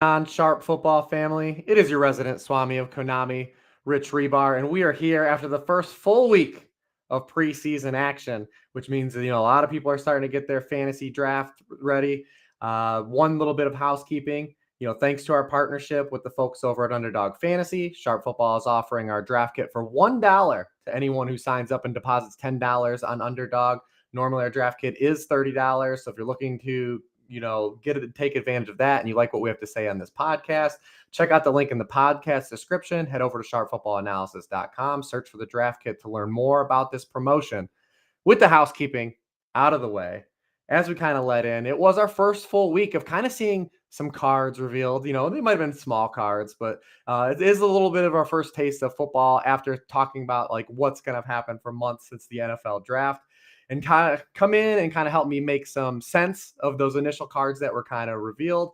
Non-sharp football family. It is your resident Swami of Konami, Rich Hribar, and we are here after the first full week of preseason action, which means that, a lot of people are starting to get their fantasy draft ready. One little bit of housekeeping. Thanks to our partnership with the folks over at Underdog Fantasy, Sharp Football is offering our draft kit for $1 to anyone who signs up and deposits $10 on Underdog. Normally, our draft kit is $30. So if you're looking to take advantage of that and you like what we have to say on this podcast, check out the link in the podcast description. Head over to sharpfootballanalysis.com, search for the draft kit to learn more about this promotion. With the housekeeping out of the way, as we kind of let in, it was our first full week of kind of seeing some cards revealed. They might have been small cards, but it is a little bit of our first taste of football after talking about like what's going to happen for months since the NFL draft, and kind of come in and kind of help me make some sense of those initial cards that were kind of revealed.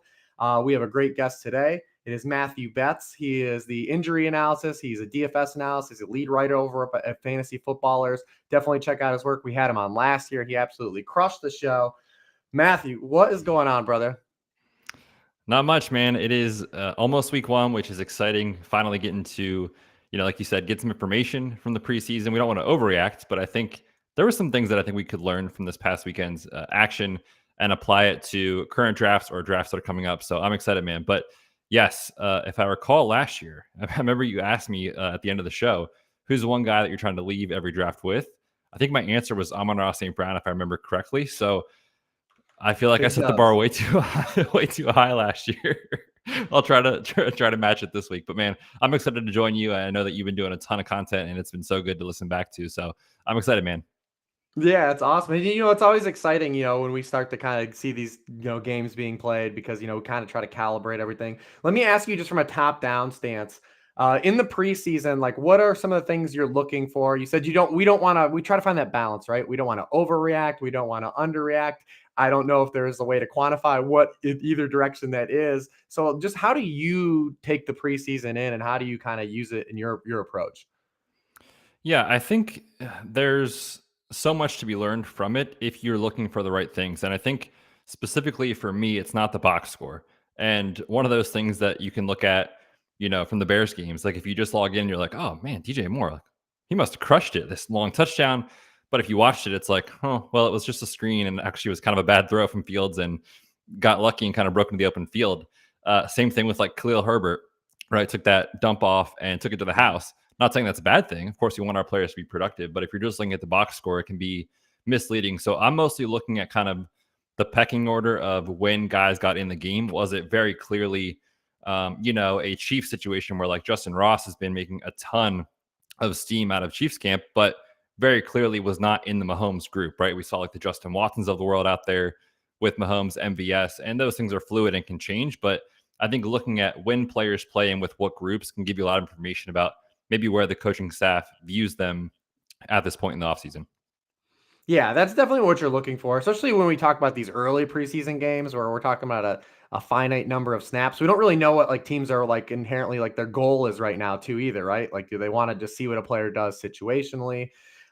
We have a great guest today. It is Matthew Betz. He is the injury analysis. He's a DFS analysis. He's a lead writer over at Fantasy Footballers. Definitely check out his work. We had him on last year. He absolutely crushed the show. Matthew, what is going on, brother? Not much, man. It is almost week one, which is exciting. Finally getting to, like you said, get some information from the preseason. We don't want to overreact, but I think there were some things that I think we could learn from this past weekend's action and apply it to current drafts or drafts that are coming up. So I'm excited, man. But yes, if I recall last year, I remember you asked me at the end of the show, who's the one guy that you're trying to leave every draft with? I think my answer was Amon-Ra St. Brown, if I remember correctly. So I feel like I set the bar way too high last year. I'll try to match it this week. But man, I'm excited to join you. I know that you've been doing a ton of content and it's been so good to listen back to. So I'm excited, man. Yeah, it's awesome. And, it's always exciting, when we start to kind of see these, games being played because, we kind of try to calibrate everything. Let me ask you just from a top-down stance. In the preseason, like what are some of the things you're looking for? You said we try to find that balance, right? We don't want to overreact. We don't want to underreact. I don't know if there is a way to quantify what either direction that is. So just how do you take the preseason in and how do you kind of use it in your approach? Yeah, I think there's so much to be learned from it if you're looking for the right things. And I think specifically for me, it's not the box score. And one of those things that you can look at, from the Bears games, like if you just log in, you're like, oh man, DJ Moore, like, he must have crushed it, this long touchdown. But if you watched it, it's like, oh, well, it was just a screen and actually it was kind of a bad throw from Fields and got lucky and kind of broke into the open field. Same thing with like Khalil Herbert, right? Took that dump off and took it to the house. Not saying that's a bad thing. Of course, we want our players to be productive, but if you're just looking at the box score, it can be misleading. So I'm mostly looking at kind of the pecking order of when guys got in the game. Was it very clearly, a Chiefs situation where like Justin Ross has been making a ton of steam out of Chiefs camp, but very clearly was not in the Mahomes group, right? We saw like the Justin Watsons of the world out there with Mahomes, MVS, and those things are fluid and can change. But I think looking at when players play and with what groups can give you a lot of information about maybe where the coaching staff views them at this point in the offseason. Yeah, that's definitely what you're looking for, especially when we talk about these early preseason games where we're talking about a finite number of snaps. We don't really know what like teams are like inherently like their goal is right now too either, right? Like, do they want to just see what a player does situationally?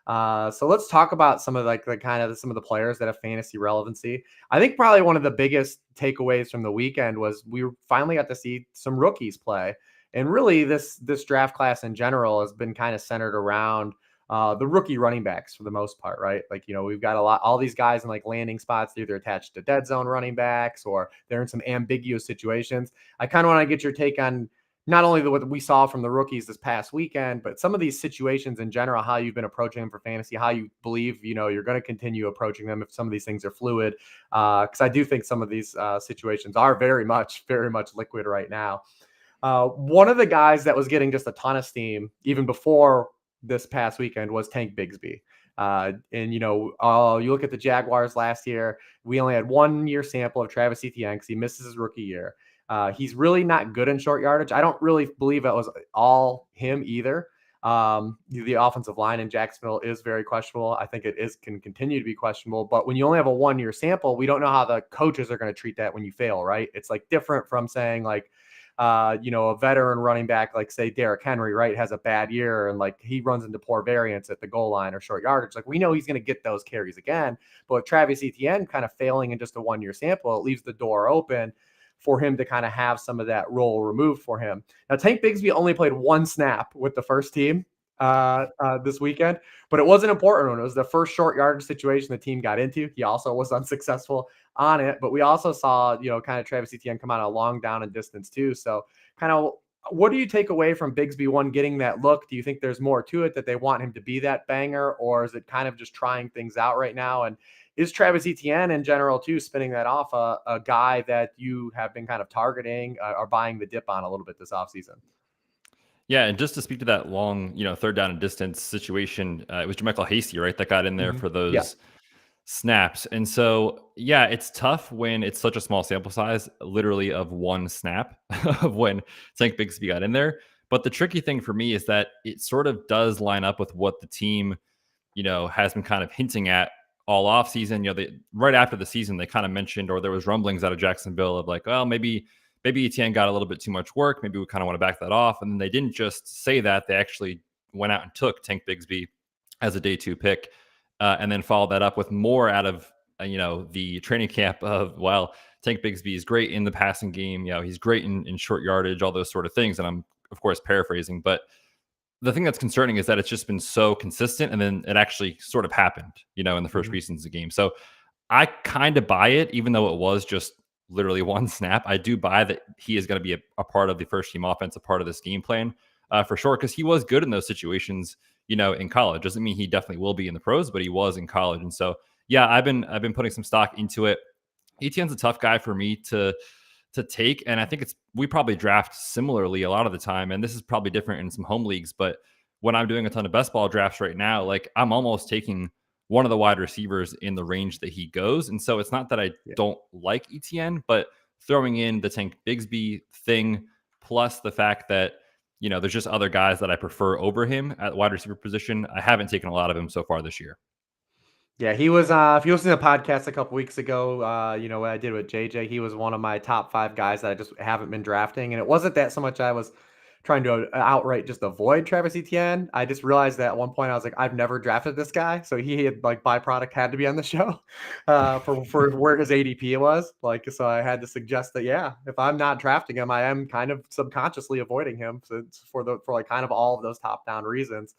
So let's talk about some of like the kind of some of the players that have fantasy relevancy. I think probably one of the biggest takeaways from the weekend was we finally got to see some rookies play. And really this draft class in general has been kind of centered around the rookie running backs for the most part, right? Like, we've got all these guys in like landing spots, either attached to dead zone running backs or they're in some ambiguous situations. I kind of want to get your take on not only what we saw from the rookies this past weekend, but some of these situations in general, how you've been approaching them for fantasy, how you believe, you're going to continue approaching them if some of these things are fluid. Because I do think some of these situations are very much liquid right now. One of the guys that was getting just a ton of steam, even before this past weekend, was Tank Bigsby. And you look at the Jaguars last year, we only had 1 year sample of Travis Etienne because he misses his rookie year. He's really not good in short yardage. I don't really believe it was all him either. The offensive line in Jacksonville is very questionable. I think can continue to be questionable, but when you only have a 1 year sample, we don't know how the coaches are going to treat that when you fail, right? It's like different from saying like, a veteran running back, like say Derrick Henry, right, has a bad year and like he runs into poor variance at the goal line or short yardage. Like we know he's going to get those carries again, but with Travis Etienne kind of failing in just a 1 year sample, it leaves the door open for him to kind of have some of that role removed for him. Now, Tank Bigsby only played one snap with the first team this weekend, but it was an important one. It was the first short yardage situation the team got into. He also was unsuccessful on it, but we also saw, kind of Travis Etienne come out a long down and distance too. So kind of, what do you take away from Bigsby, one, getting that look? Do you think there's more to it, that they want him to be that banger, or is it kind of just trying things out right now? And is Travis Etienne in general too spinning that off a guy that you have been kind of targeting or buying the dip on a little bit this offseason? Yeah, and just to speak to that long, third down and distance situation, it was Jermichael Hasty, right, that got in there for Yeah. those snaps. And so, yeah, it's tough when it's such a small sample size, literally of one snap of when Tank Bigsby got in there. But the tricky thing for me is that it sort of does line up with what the team, has been kind of hinting at all off season. Right after the season, they kind of mentioned, or there was rumblings out of Jacksonville of like, well, maybe Etienne got a little bit too much work. Maybe we kind of want to back that off. And then they didn't just say that; they actually went out and took Tank Bigsby as a day 2 pick, and then followed that up with more out of the training camp of, well, Tank Bigsby is great in the passing game. He's great in short yardage, all those sort of things. And I'm of course paraphrasing, but the thing that's concerning is that it's just been so consistent, and then it actually sort of happened, in the first preseason game. So I kind of buy it, even though it was just literally one snap. I do buy that he is going to be a part of the first team offense, a part of this game plan for sure, because he was good in those situations, in college. Doesn't mean he definitely will be in the pros, but he was in college. And so, yeah, I've been putting some stock into it. Etienne's a tough guy for me to take, and I think we probably draft similarly a lot of the time, and this is probably different in some home leagues, but when I'm doing a ton of best ball drafts right now, like I'm almost taking one of the wide receivers in the range that he goes. And so it's not that I don't like Etienne, but throwing in the Tank Bigsby thing, plus the fact that, there's just other guys that I prefer over him at wide receiver position. I haven't taken a lot of him so far this year. Yeah, he was, if you listen to the podcast a couple weeks ago, what I did with JJ, he was one of my top 5 guys that I just haven't been drafting. And it wasn't that so much I was trying to outright just avoid Travis Etienne. I just realized that at one point I was like, I've never drafted this guy. So he had like byproduct had to be on the show for where his ADP was. Like, so I had to suggest that, yeah, if I'm not drafting him, I am kind of subconsciously avoiding him. So it's for like kind of all of those top down reasons.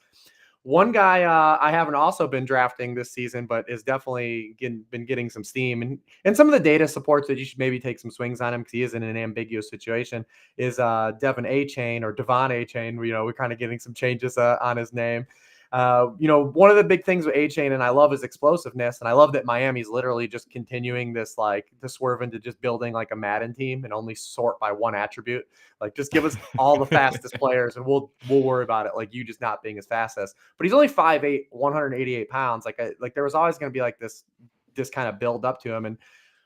One guy I haven't also been drafting this season, but is definitely been getting some steam, and some of the data supports that you should maybe take some swings on him because he is in an ambiguous situation. Is Devon Achane or Devon Achane? We're kind of getting some changes on his name. One of the big things with Achane, and I love his explosiveness, and I love that Miami's literally just continuing this like to swerve into just building like a Madden team and only sort by one attribute. Like, just give us all the fastest players, and we'll worry about it. Like, you just not being as fast as. But he's only 5'8", 188 pounds. Like there was always going to be like this kind of build up to him. And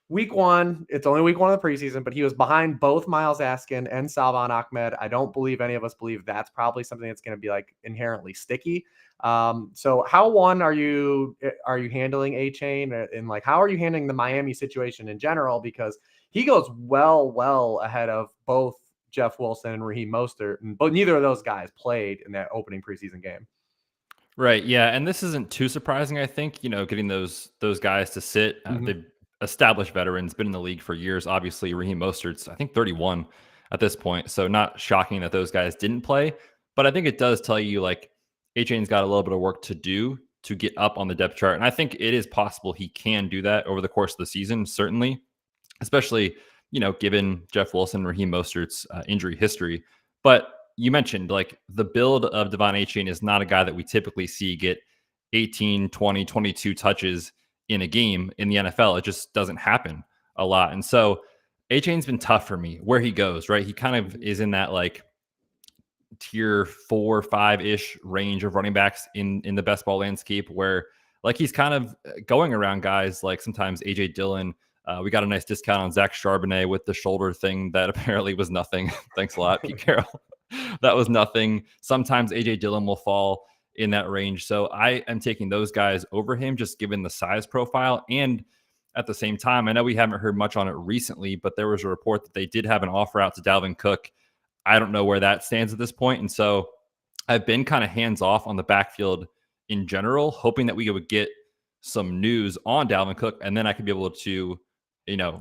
week 1, it's only week 1 of the preseason, but he was behind both Myles Gaskin and Salvon Ahmed. I don't believe any of us believe that's probably something that's going to be like inherently sticky. So how are you handling Achane, and like how are you handling the Miami situation in general? Because he goes well ahead of both Jeff Wilson and Raheem Mostert, but neither of those guys played in that opening preseason game. Right. Yeah. And this isn't too surprising, I think, getting those guys to sit. They've established veterans, been in the league for years. Obviously, Raheem Mostert's, I think, 31 at this point. So not shocking that those guys didn't play. But I think it does tell you, like, Achane's got a little bit of work to do to get up on the depth chart. And I think it is possible he can do that over the course of the season, certainly, especially, given Jeff Wilson, Raheem Mostert's injury history. But you mentioned, like, the build of Devon Achane is not a guy that we typically see get 18, 20, 22 touches in a game in the NFL. It just doesn't happen a lot. And so Achane's been tough for me where he goes, right? He kind of is in that like tier 4, 5-ish range of running backs in the best ball landscape, where like he's kind of going around guys like sometimes AJ Dillon. We got a nice discount on Zach Charbonnet with the shoulder thing that apparently was nothing. Thanks a lot, Pete Carroll. That was nothing. Sometimes AJ Dillon will fall in that range. So I am taking those guys over him, just given the size profile. And at the same time, I know we haven't heard much on it recently, but there was a report that they did have an offer out to Dalvin Cook. I don't know where that stands at this point. And so I've been kind of hands off on the backfield in general, hoping that we would get some news on Dalvin Cook, and then I could be able to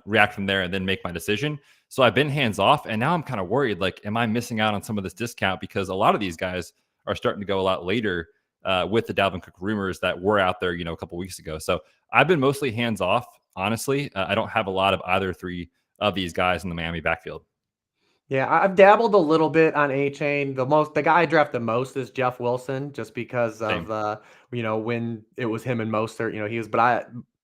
react from there and then make my decision. So I've been hands off, and now I'm kind of worried. Like, am I missing out on some of this discount because a lot of these guys are starting to go a lot later with the Dalvin Cook rumors that were out there, a couple weeks ago. So I've been mostly hands off, honestly. I don't have a lot of either three of these guys in the Miami backfield. Yeah, I've dabbled a little bit on A-Chain. The guy I draft the most is Jeff Wilson, just because of Same. when it was him and Mostert, he was.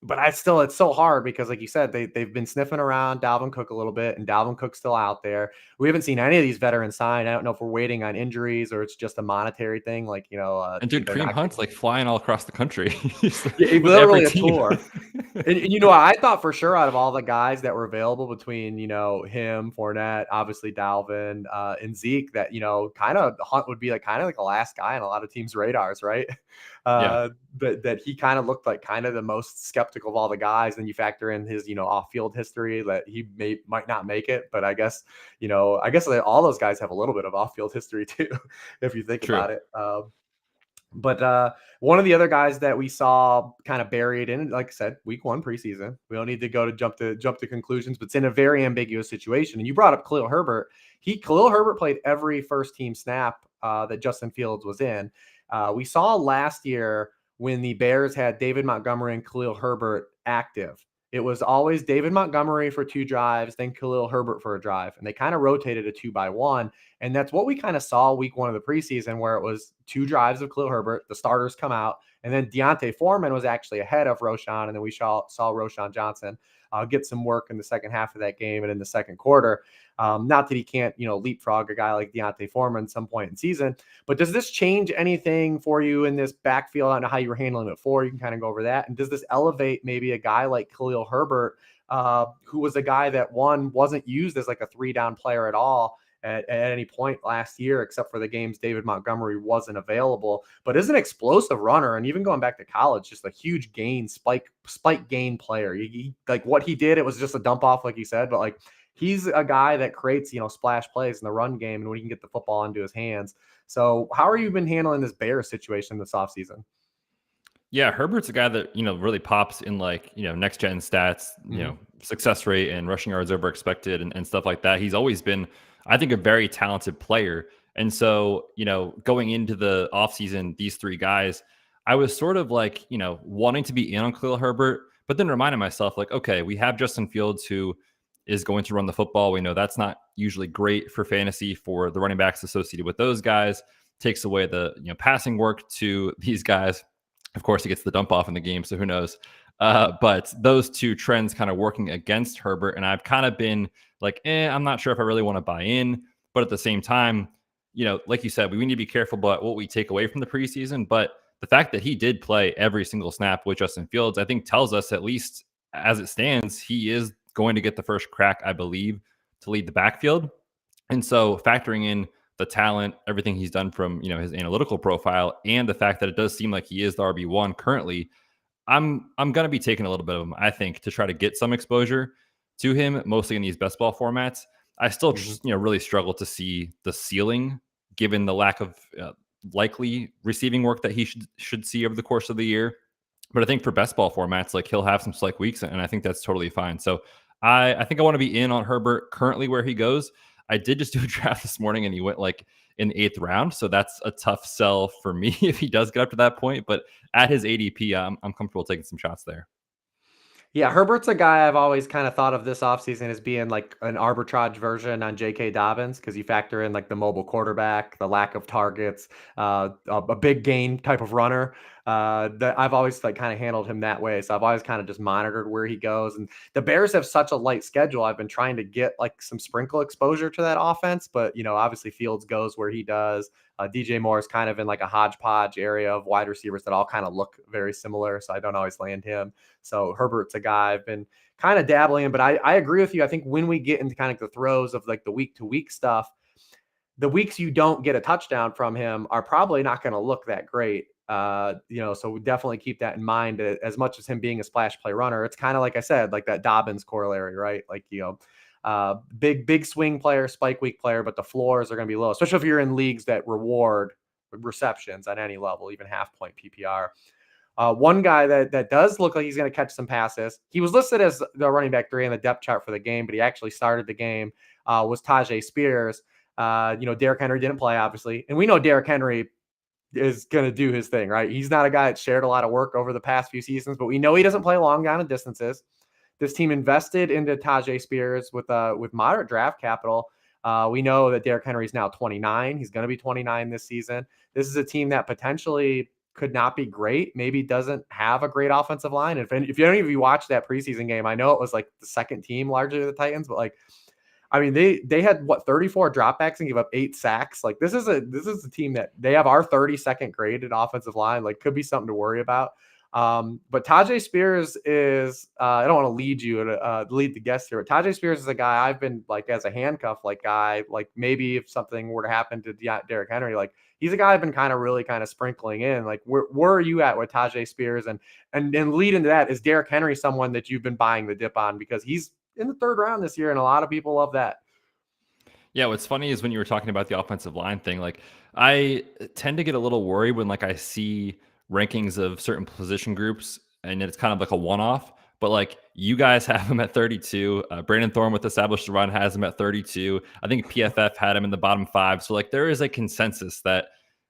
But I still, it's so hard because, like you said, they've been sniffing around Dalvin Cook a little bit, and Dalvin Cook's still out there. We haven't seen any of these veterans sign. I don't know if we're waiting on injuries or it's just a monetary thing. Like And dude, they're Kareem not. Hunt's like flying all across the country Yeah, with every literally a team. tour. And I thought for sure out of all the guys that were available between, him, Fournette, obviously Dalvin, and Zeke, that, kind of Hunt would be like kind of like the last guy on a lot of teams' radars, right? Yeah, That he kind of looked like kind of the most skeptical of all the guys. Then you factor in his, off-field history that he might not make it. But I guess all those guys have a little bit of off-field history too, if you think true. about it. But one of the other guys that we saw kind of buried in, like I said, week 1 preseason, we don't need to go to jump to conclusions, but it's in a very ambiguous situation. And you brought up Khalil Herbert. Khalil Herbert played every first team snap that Justin Fields was in. We saw last year when the Bears had David Montgomery and Khalil Herbert active. It was always David Montgomery for 2 drives, then Khalil Herbert for a drive. And they kind of rotated a 2-by-1. And that's what we kind of saw week 1 of the preseason, where it was 2 drives of Khalil Herbert, the starters come out, and then Deontay Foreman was actually ahead of Roschon. And then we saw Roschon Johnson get some work in the second half of that game and in the second quarter. Not that he can't, leapfrog a guy like Deontay Foreman at some point in season, but does this change anything for you in this backfield? I don't know how you were handling it before. You can kind of go over that. And does this elevate maybe a guy like Khalil Herbert, who was a guy that wasn't used as like a 3-down player at all at any point last year, except for the games David Montgomery wasn't available, but is an explosive runner. And even going back to college, just a huge spike gain player. Like what he did, it was just a dump off, like you said, but like he's a guy that creates, splash plays in the run game and when he can get the football into his hands. So how are you been handling this Bears situation this offseason? Yeah, Herbert's a guy that, really pops in like, next gen stats, Mm-hmm. success rate and rushing yards over expected and stuff like that. He's always been, I think, a very talented player. And so, going into the offseason, these 3 guys, I was sort of like, wanting to be in on Khalil Herbert, but then reminding myself, like, okay, we have Justin Fields who is going to run the football. We know that's not usually great for fantasy for the running backs associated with those guys. Takes away the passing work to these guys. Of course, he gets the dump off in the game, so who knows? But those 2 trends kind of working against Herbert, and I've kind of been like, I'm not sure if I really want to buy in. But at the same time, like you said, we need to be careful about what we take away from the preseason. But the fact that he did play every single snap with Justin Fields, I think tells us, at least as it stands, he is going to get the first crack, I believe, to lead the backfield. And so factoring in the talent, everything he's done from, his analytical profile, and the fact that it does seem like he is the RB1 currently, I'm going to be taking a little bit of him, I think, to try to get some exposure to him, mostly in these best ball formats. I still Mm-hmm. just, really struggle to see the ceiling given the lack of likely receiving work that he should see over the course of the year. But I think for best ball formats, like, he'll have some select weeks, and I think that's totally fine. So I think I want to be in on Herbert currently where he goes. I did just do a draft this morning and he went like in the 8th round. So that's a tough sell for me if he does get up to that point. But at his ADP, I'm comfortable taking some shots there. Yeah, Herbert's a guy I've always kind of thought of this offseason as being like an arbitrage version on J.K. Dobbins, because you factor in like the mobile quarterback, the lack of targets, a big gain type of runner. That I've always like kind of handled him that way. So I've always kind of just monitored where he goes. And the Bears have such a light schedule. I've been trying to get like some sprinkle exposure to that offense, but obviously Fields goes where he does. DJ Moore is kind of in like a hodgepodge area of wide receivers that all kind of look very similar. So I don't always land him. So Herbert's a guy I've been kind of dabbling in, but I agree with you. I think when we get into kind of the throes of like the week to week stuff, the weeks you don't get a touchdown from him are probably not going to look that great. So we definitely keep that in mind. As much as him being a splash play runner, it's kind of like I said, like that Dobbins corollary, right? Like, big swing player, spike week player, but the floors are going to be low, especially if you're in leagues that reward receptions at any level, even half point PPR. One guy that does look like he's going to catch some passes. He was listed as the running back 3 in the depth chart for the game, but he actually started the game. Was Tyjae Spears. Derrick Henry didn't play, obviously, and we know Derrick Henry is going to do his thing, right? He's not a guy that shared a lot of work over the past few seasons, but we know he doesn't play long down in distances. This team invested into Tyjae Spears with moderate draft capital. We know that Derrick Henry is now 29. He's going to be 29 this season. This is a team that potentially could not be great, maybe doesn't have a great offensive line. If any of you watched that preseason game, I know it was like the second team largely of the Titans, but like, I mean, they had 34 dropbacks and give up 8 sacks. Like this is a team that they have our 32nd graded offensive line. Like could be something to worry about. But Tyjae Spears is I don't want to lead the guest here, but Tyjae Spears is a guy I've been like as a handcuff guy. Like maybe if something were to happen to Derrick Henry, like he's a guy I've been really sprinkling in. Like where are you at with Tyjae Spears and lead into that, is Derrick Henry someone that you've been buying the dip on because he's in the 3rd round this year, and a lot of people love that. Yeah, what's funny is when you were talking about the offensive line thing, like I tend to get a little worried when I see rankings of certain position groups and it's kind of like a one-off. But like you guys have him at 32. Brandon Thorne with Established Run has him at 32. I think PFF had him in the bottom 5. So like there is a consensus that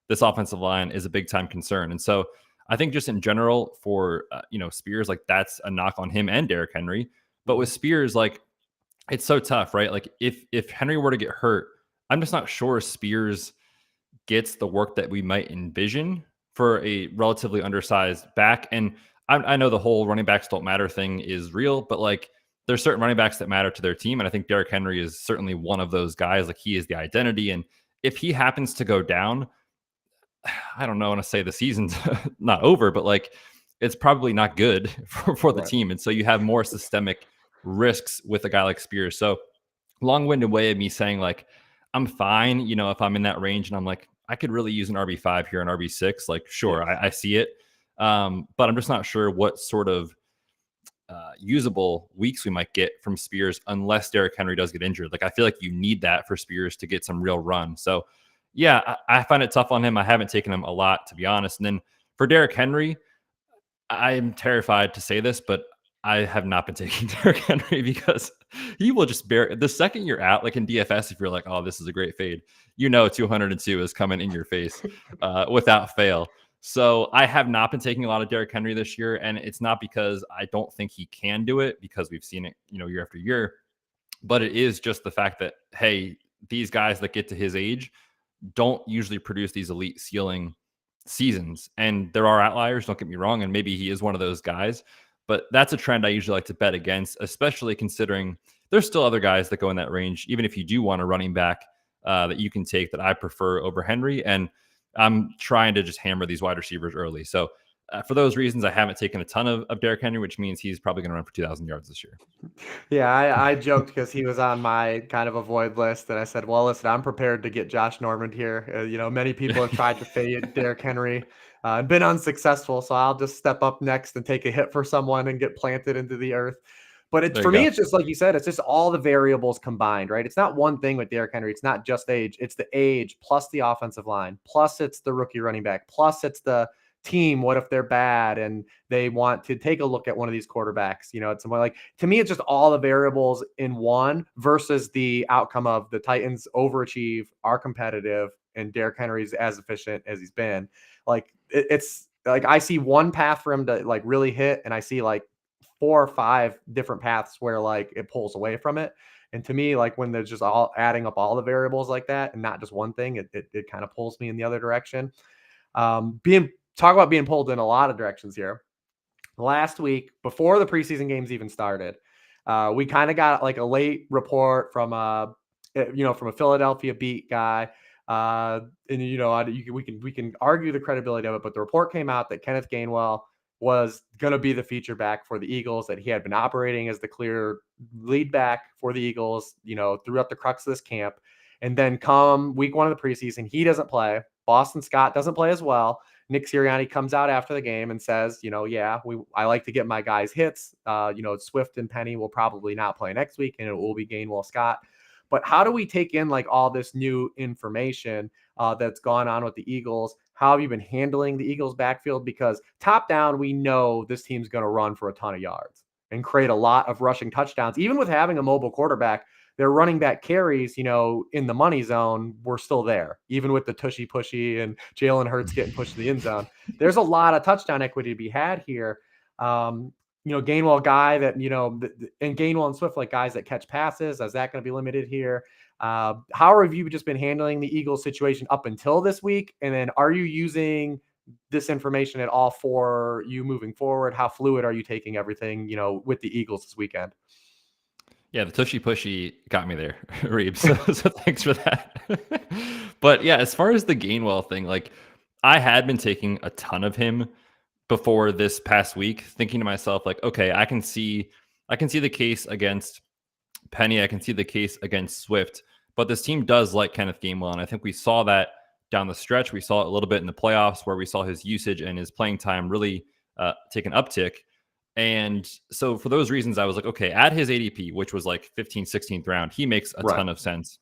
this offensive line is a big time concern. And so I think just in general for Spears, like that's a knock on him and Derrick Henry. But with Spears, like it's so tough, right? Like if Henry were to get hurt, I'm just not sure Spears gets the work that we might envision for a relatively undersized back. And I know the whole running backs don't matter thing is real, but like there's certain running backs that matter to their team. And I think Derrick Henry is certainly one of those guys. Like he is the identity. And if he happens to go down, I don't know, I want to say the season's not over, but like it's probably not good for the team. And so you have more systemic risks with a guy like Spears. So long-winded way of me saying like, I'm fine, if I'm in that range and I'm like, I could really use an RB5 here, an RB6, like, sure, I see it. But I'm just not sure what sort of usable weeks we might get from Spears unless Derrick Henry does get injured. Like, I feel like you need that for Spears to get some real run. So yeah, I find it tough on him. I haven't taken him a lot, to be honest. And then for Derrick Henry, I'm terrified to say this, but I have not been taking Derrick Henry because he will just bear the second you're out, like in DFS, if you're like, oh, this is a great fade, 202 is coming in your face without fail. So I have not been taking a lot of Derrick Henry this year. And it's not because I don't think he can do it, because we've seen it, year after year. But it is just the fact that, hey, these guys that get to his age don't usually produce these elite ceiling seasons. And there are outliers, don't get me wrong. And maybe he is one of those guys. But that's a trend I usually like to bet against, especially considering there's still other guys that go in that range, even if you do want a running back that you can take that I prefer over Henry. And I'm trying to just hammer these wide receivers early. So for those reasons, I haven't taken a ton of Derrick Henry, which means he's probably going to run for 2,000 yards this year. Yeah, I joked because he was on my kind of avoid list, and I said, well, listen, I'm prepared to get Josh Norman here. Many people have tried to fade Derrick Henry, been unsuccessful, so I'll just step up next and take a hit for someone and get planted into the earth. But for me, it's just like you said, it's just all the variables combined, right? It's not one thing with Derrick Henry. It's not just age. It's the age plus the offensive line, plus it's the rookie running back, plus it's the team. What if they're bad and they want to take a look at one of these quarterbacks? It's more like, to me, it's just all the variables in one versus the outcome of the Titans overachieve, are competitive, and Derrick Henry's as efficient as he's been. Like it's like I see one path for him to like really hit, and I see like 4 or 5 different paths where like it pulls away from it. And to me, like when they're just all adding up all the variables like that and not just one thing, it kind of pulls me in the other direction. Talk about being pulled in a lot of directions here. Last week, before the preseason games even started, we kind of got like a late report from a Philadelphia beat guy. And we can argue the credibility of it, but the report came out that Kenneth Gainwell was going to be the feature back for the Eagles, that he had been operating as the clear lead back for the Eagles, throughout the crux of this camp. And then come week 1 of the preseason, he doesn't play. Boston Scott doesn't play as well. Nick Sirianni comes out after the game and says, I like to get my guys hits. Swift and Penny will probably not play next week, and it will be Gainwell Scott. But how do we take in like all this new information that's gone on with the Eagles? How have you been handling the Eagles backfield? Because top down, we know this team's going to run for a ton of yards and create a lot of rushing touchdowns. Even with having a mobile quarterback, their running back carries, in the money zone, were still there. Even with the tushy pushy and Jalen Hurts getting pushed to the end zone, there's a lot of touchdown equity to be had here. Gainwell guy that, and Gainwell and Swift, like guys that catch passes. Is that going to be limited here? How have you just been handling the Eagles situation up until this week? And then are you using this information at all for you moving forward? How fluid are you taking everything, with the Eagles this weekend? Yeah, the tushy pushy got me there, Reeb. So thanks for that. But yeah, as far as the Gainwell thing, like I had been taking a ton of him before this past week, thinking to myself, like, okay, I can see the case against Penny, I can see the case against Swift, but this team does like Kenneth Gainwell, and I think we saw that down the stretch. We saw it a little bit in the playoffs where we saw his usage and his playing time really take an uptick. And so for those reasons, I was like, okay, at his ADP, which was like 15th, 16th round, he makes a ton of sense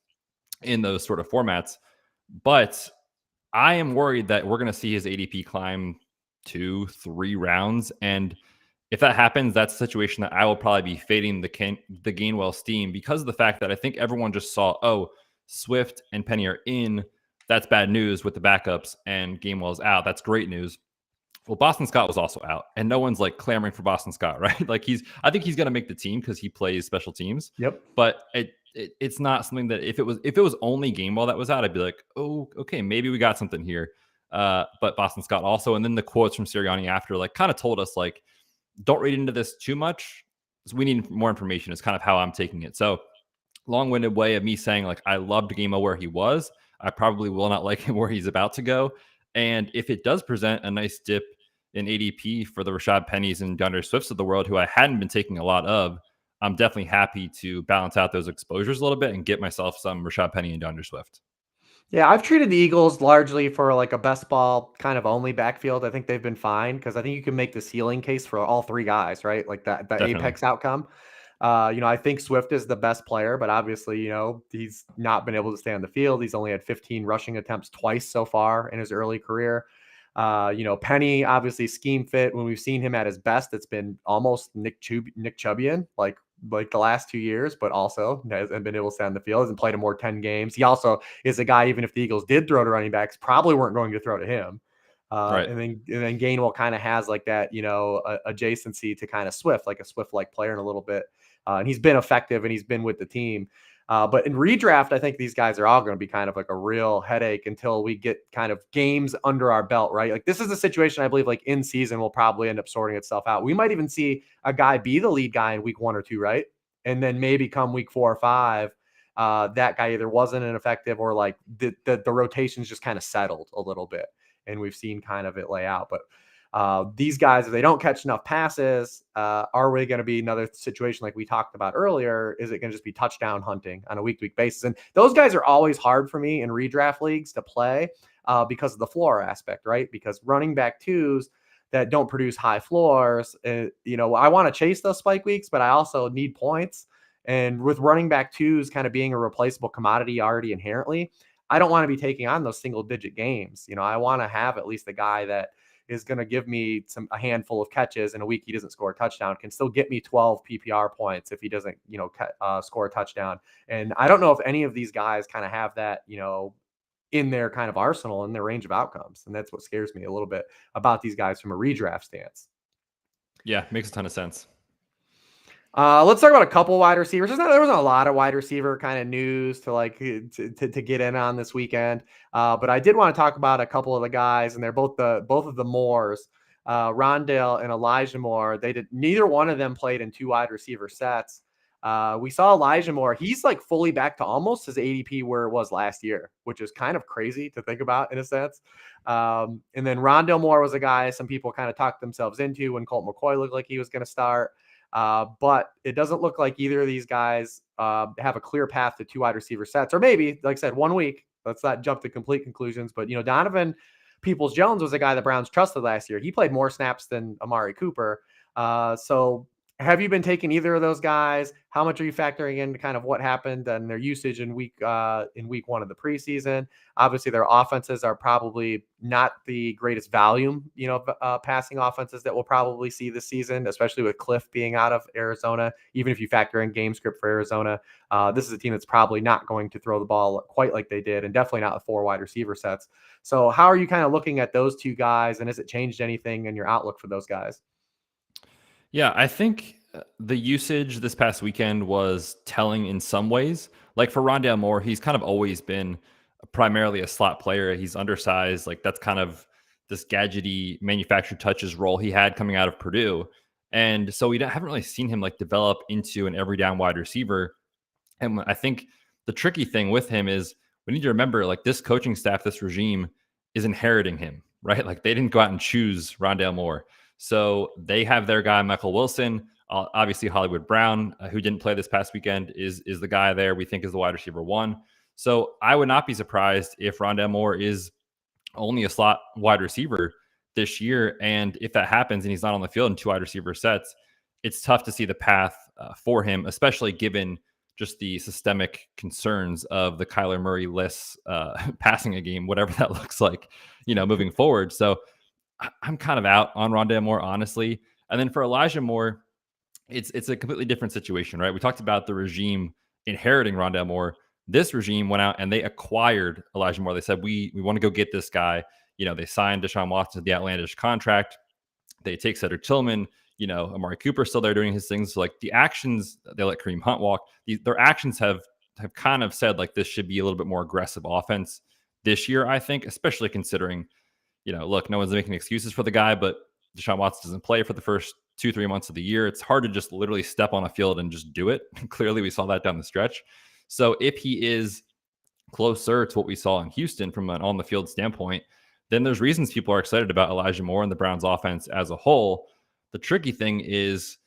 in those sort of formats. But I am worried that we're going to see his ADP climb 2-3 rounds. And if that happens, that's a situation that I will probably be fading the Gainwell steam because of the fact that I think everyone just saw, oh, Swift and Penny are in. That's bad news with the backups, and Gainwell's out. That's great news. Well, Boston Scott was also out, and no one's like clamoring for Boston Scott, right? Like I think he's going to make the team because he plays special teams. Yep. But it's not something that if it was only Gainwell that was out, I'd be like, oh, okay, maybe we got something here. But Boston Scott also, and then the quotes from Sirianni after, like, kind of told us like, don't read into this too much. We need more information. Is kind of how I'm taking it. So long-winded way of me saying like I loved Gainwell where he was. I probably will not like him where he's about to go. And if it does present a nice dip in ADP for the Rashad Pennies and DeAndre Swifts of the world, who I hadn't been taking a lot of, I'm definitely happy to balance out those exposures a little bit and get myself some Rashad Penny and DeAndre Swift. Yeah, I've treated the Eagles largely for like a best ball kind of only backfield. I think they've been fine because I think you can make the ceiling case for all three guys, right? Like that Definitely. apex outcome. I think Swift is the best player, but obviously, he's not been able to stay on the field. He's only had 15 rushing attempts twice so far in his early career. Penny, obviously scheme fit. When we've seen him at his best, it's been almost Nick Chubbian, like the last 2 years, but also hasn't been able to stay on the field, hasn't played in more 10 games. He also is a guy, even if the Eagles did throw to running backs, probably weren't going to throw to him. Right. And then Gainwell kind of has like that, adjacency to kind of Swift, like a Swift-like player in a little bit. And he's been effective and he's been with the team. But in redraft, I think these guys are all going to be kind of like a real headache until we get kind of games under our belt, right? Like this is a situation I believe like in season will probably end up sorting itself out. We might even see a guy be the lead guy in week 1 or 2, right? And then maybe come week 4 or 5, that guy either wasn't an effective or like the rotations just kind of settled a little bit. And we've seen kind of it lay out. But these guys, if they don't catch enough passes, are we going to be another situation like we talked about earlier? Is it going to just be touchdown hunting on a week-to-week basis? And those guys are always hard for me in redraft leagues to play because of the floor aspect, right? Because running back twos that don't produce high floors, I want to chase those spike weeks, but I also need points. And with running back twos kind of being a replaceable commodity already inherently, I don't want to be taking on those single-digit games. I want to have at least a guy that is going to give me a handful of catches in a week. He doesn't score a touchdown, can still get me 12 PPR points if he doesn't, score a touchdown. And I don't know if any of these guys kind of have that, in their kind of arsenal, in their range of outcomes. And that's what scares me a little bit about these guys from a redraft stance. Yeah, makes a ton of sense. Let's talk about a couple wide receivers. There wasn't a lot of wide receiver kind of news to get in on this weekend. But I did want to talk about a couple of the guys, and they're both of the Moores, Rondale and Elijah Moore. Neither one of them played in 2 wide receiver sets. We saw Elijah Moore. He's like fully back to almost his ADP where it was last year, which is kind of crazy to think about in a sense. And then Rondale Moore was a guy some people kind of talked themselves into when Colt McCoy looked like he was going to start. But it doesn't look like either of these guys have a clear path to 2 wide receiver sets, or maybe, like I said, 1 week. Let's not jump to complete conclusions. But, Donovan Peoples-Jones was a guy the Browns trusted last year. He played more snaps than Amari Cooper. So have you been taking either of those guys? How much are you factoring into kind of what happened and their usage in week one of the preseason? Obviously, their offenses are probably not the greatest volume, passing offenses that we'll probably see this season, especially with Cliff being out of Arizona. Even if you factor in game script for Arizona, this is a team that's probably not going to throw the ball quite like they did, and definitely not with 4 wide receiver sets. So, how are you kind of looking at those two guys, and has it changed anything in your outlook for those guys? Yeah, I think the usage this past weekend was telling in some ways. Like for Rondale Moore, he's kind of always been primarily a slot player. He's undersized. Like that's kind of this gadgety manufactured touches role he had coming out of Purdue. And so haven't really seen him like develop into an every down wide receiver. And I think the tricky thing with him is we need to remember like this coaching staff, this regime is inheriting him, right? Like they didn't go out and choose Rondale Moore. So they have their guy, Michael Wilson. Obviously, Hollywood Brown, who didn't play this past weekend, is the guy there we think is the wide receiver 1. So I would not be surprised if Rondale Moore is only a slot wide receiver this year. And if that happens and he's not on the field in 2 wide receiver sets, it's tough to see the path for him, especially given just the systemic concerns of the Kyler Murray-less passing a game, whatever that looks like, moving forward. So I'm kind of out on Rondale Moore, honestly. And then for Elijah Moore, it's a completely different situation, right? We talked about the regime inheriting Rondale Moore. This regime went out and they acquired Elijah Moore. They said, we want to go get this guy. They signed Deshaun Watson to the outlandish contract. They take Cedric Tillman, Amari Cooper still there doing his things. So like the actions, they let Kareem Hunt walk. Their actions have kind of said like this should be a little bit more aggressive offense this year, I think, especially considering, look, no one's making excuses for the guy, but Deshaun Watson doesn't play for the first 2-3 months of the year. It's hard to just literally step on a field and just do it. Clearly, we saw that down the stretch. So if he is closer to what we saw in Houston from an on the field standpoint, then there's reasons people are excited about Elijah Moore and the Browns offense as a whole. The tricky thing is,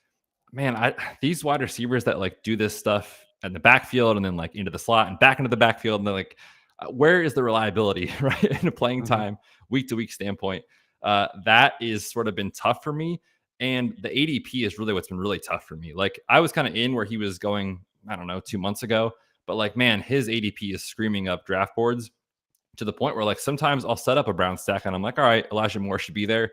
man, these wide receivers that like do this stuff in the backfield and then like into the slot and back into the backfield, and they're like, where is the reliability, right? In a playing time, week to week standpoint, that is sort of been tough for me. And the ADP is really what's been really tough for me. Like I was kind of in where he was going, I don't know, 2 months ago, but like, man, his ADP is screaming up draft boards to the point where like sometimes I'll set up a Brown stack and I'm like, all right, Elijah Moore should be there.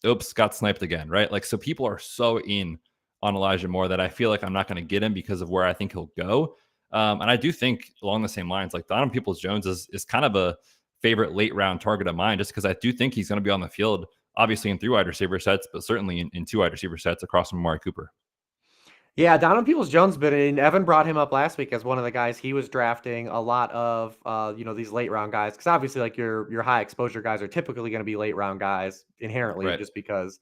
Oops, got sniped again, right? Like, so people are so in on Elijah Moore that I feel like I'm not going to get him because of where I think he'll go. And I do think along the same lines, like Donovan Peoples-Jones is kind of a favorite late round target of mine, just because I do think he's going to be on the field, obviously in 3 wide receiver sets, but certainly in 2 wide receiver sets across from Amari Cooper. Yeah, Donovan Peoples-Jones, but Evan brought him up last week as one of the guys he was drafting a lot of, these late round guys, because obviously, like your high exposure guys are typically going to be late round guys inherently, Right. just because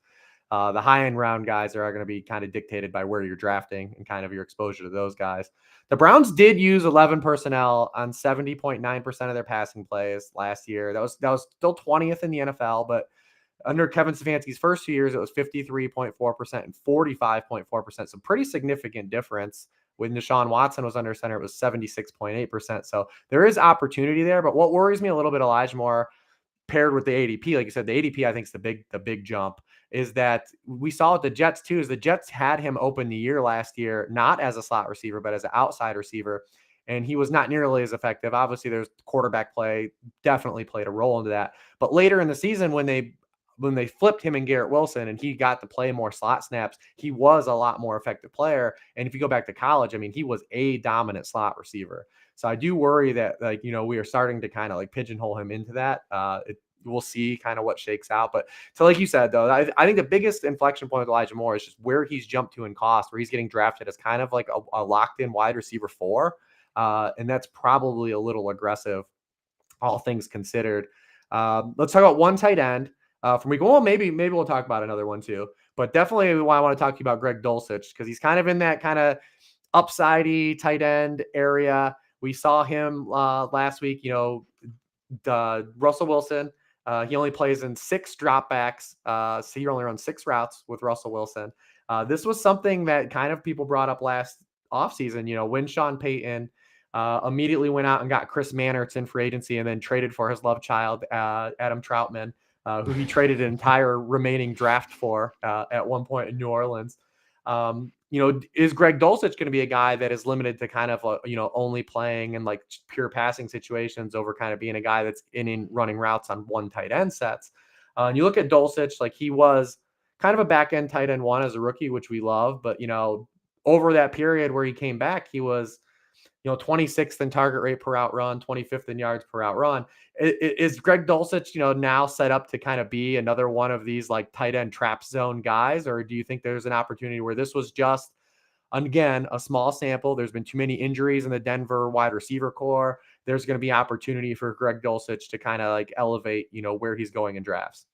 the high end round guys are going to be kind of dictated by where you're drafting and kind of your exposure to those guys. The Browns did use 11 personnel on 70.9% of their passing plays last year. That was still 20th in the NFL, but under Kevin Stefanski's first 2 years, it was 53.4% and 45.4%. So pretty significant difference. When Deshaun Watson was under center, it was 76.8%. So there is opportunity there. But what worries me a little bit, Elijah Moore, paired with the ADP, like you said, the ADP, I think is the big jump, is that we saw with the Jets too, is the Jets had him open the year last year, not as a slot receiver, but as an outside receiver. And he was not nearly as effective. Obviously, there's quarterback play definitely played a role into that. But later in the season, when they flipped him and Garrett Wilson and he got to play more slot snaps, he was a lot more effective player. And if you go back to college, I mean, he was a dominant slot receiver. So I do worry that, like, we are starting to kind of like pigeonhole him into that. We'll see kind of what shakes out. But so like you said, though, I think the biggest inflection point with Elijah Moore is just where he's jumped to in cost, where he's getting drafted as kind of like a locked in wide receiver 4. And that's probably a little aggressive, all things considered. Let's talk about one tight end. From week one, maybe we'll talk about another one too, but definitely I want to talk to you about Greg Dulcich, because he's kind of in that kind of upsidey tight end area. We saw him last week. Russell Wilson. He only plays in 6 dropbacks, so he only runs 6 routes with Russell Wilson. This was something that kind of people brought up last offseason. When Sean Payton immediately went out and got Chris Mannertz in free agency and then traded for his love child, Adam Troutman, who he traded an entire remaining draft for at one point in New Orleans. Is Greg Dulcich going to be a guy that is limited to kind of, only playing in like pure passing situations over kind of being a guy that's in running routes on one tight end sets? And you look at Dulcich, like he was kind of a back end tight end one as a rookie, which we love, but over that period where he came back, he was 26th in target rate per out run, 25th in yards per out run. Is Greg Dulcich, now set up to kind of be another one of these like tight end trap zone guys? Or do you think there's an opportunity where this was just, again, a small sample? There's been too many injuries in the Denver wide receiver core. There's going to be opportunity for Greg Dulcich to kind of like elevate, where he's going in drafts.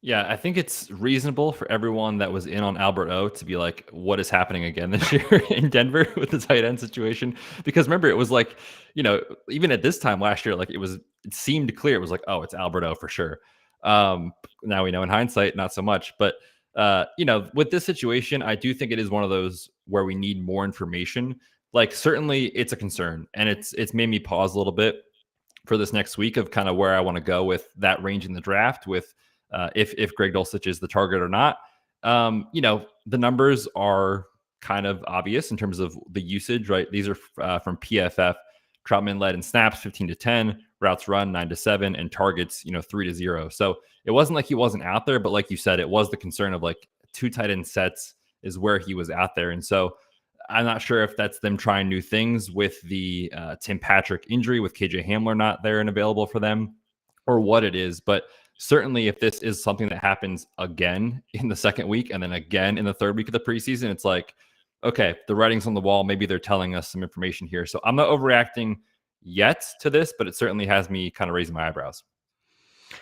Yeah, I think it's reasonable for everyone that was in on Albert O to be like, what is happening again this year in Denver with the tight end situation? Because remember, it was like, even at this time last year, like it seemed clear. It was like, oh, it's Albert O for sure. Now we know in hindsight, not so much. But, with this situation, I do think it is one of those where we need more information. Like, certainly it's a concern, and it's made me pause a little bit for this next week of kind of where I want to go with that range in the draft with if Greg Dulcich is the target or not. The numbers are kind of obvious in terms of the usage, right? These are from PFF. Troutman led in snaps 15-10, routes run 9-7, and targets 3-0. So it wasn't like he wasn't out there, but like you said, it was the concern of like two tight end sets is where he was out there, and so I'm not sure if that's them trying new things with the Tim Patrick injury, with KJ Hamler not there and available for them, or what it is. But certainly if this is something that happens again in the second week and then again in the third week of the preseason, it's like, okay, the writing's on the wall. Maybe they're telling us some information here. So I'm not overreacting yet to this, but it certainly has me kind of raising my eyebrows.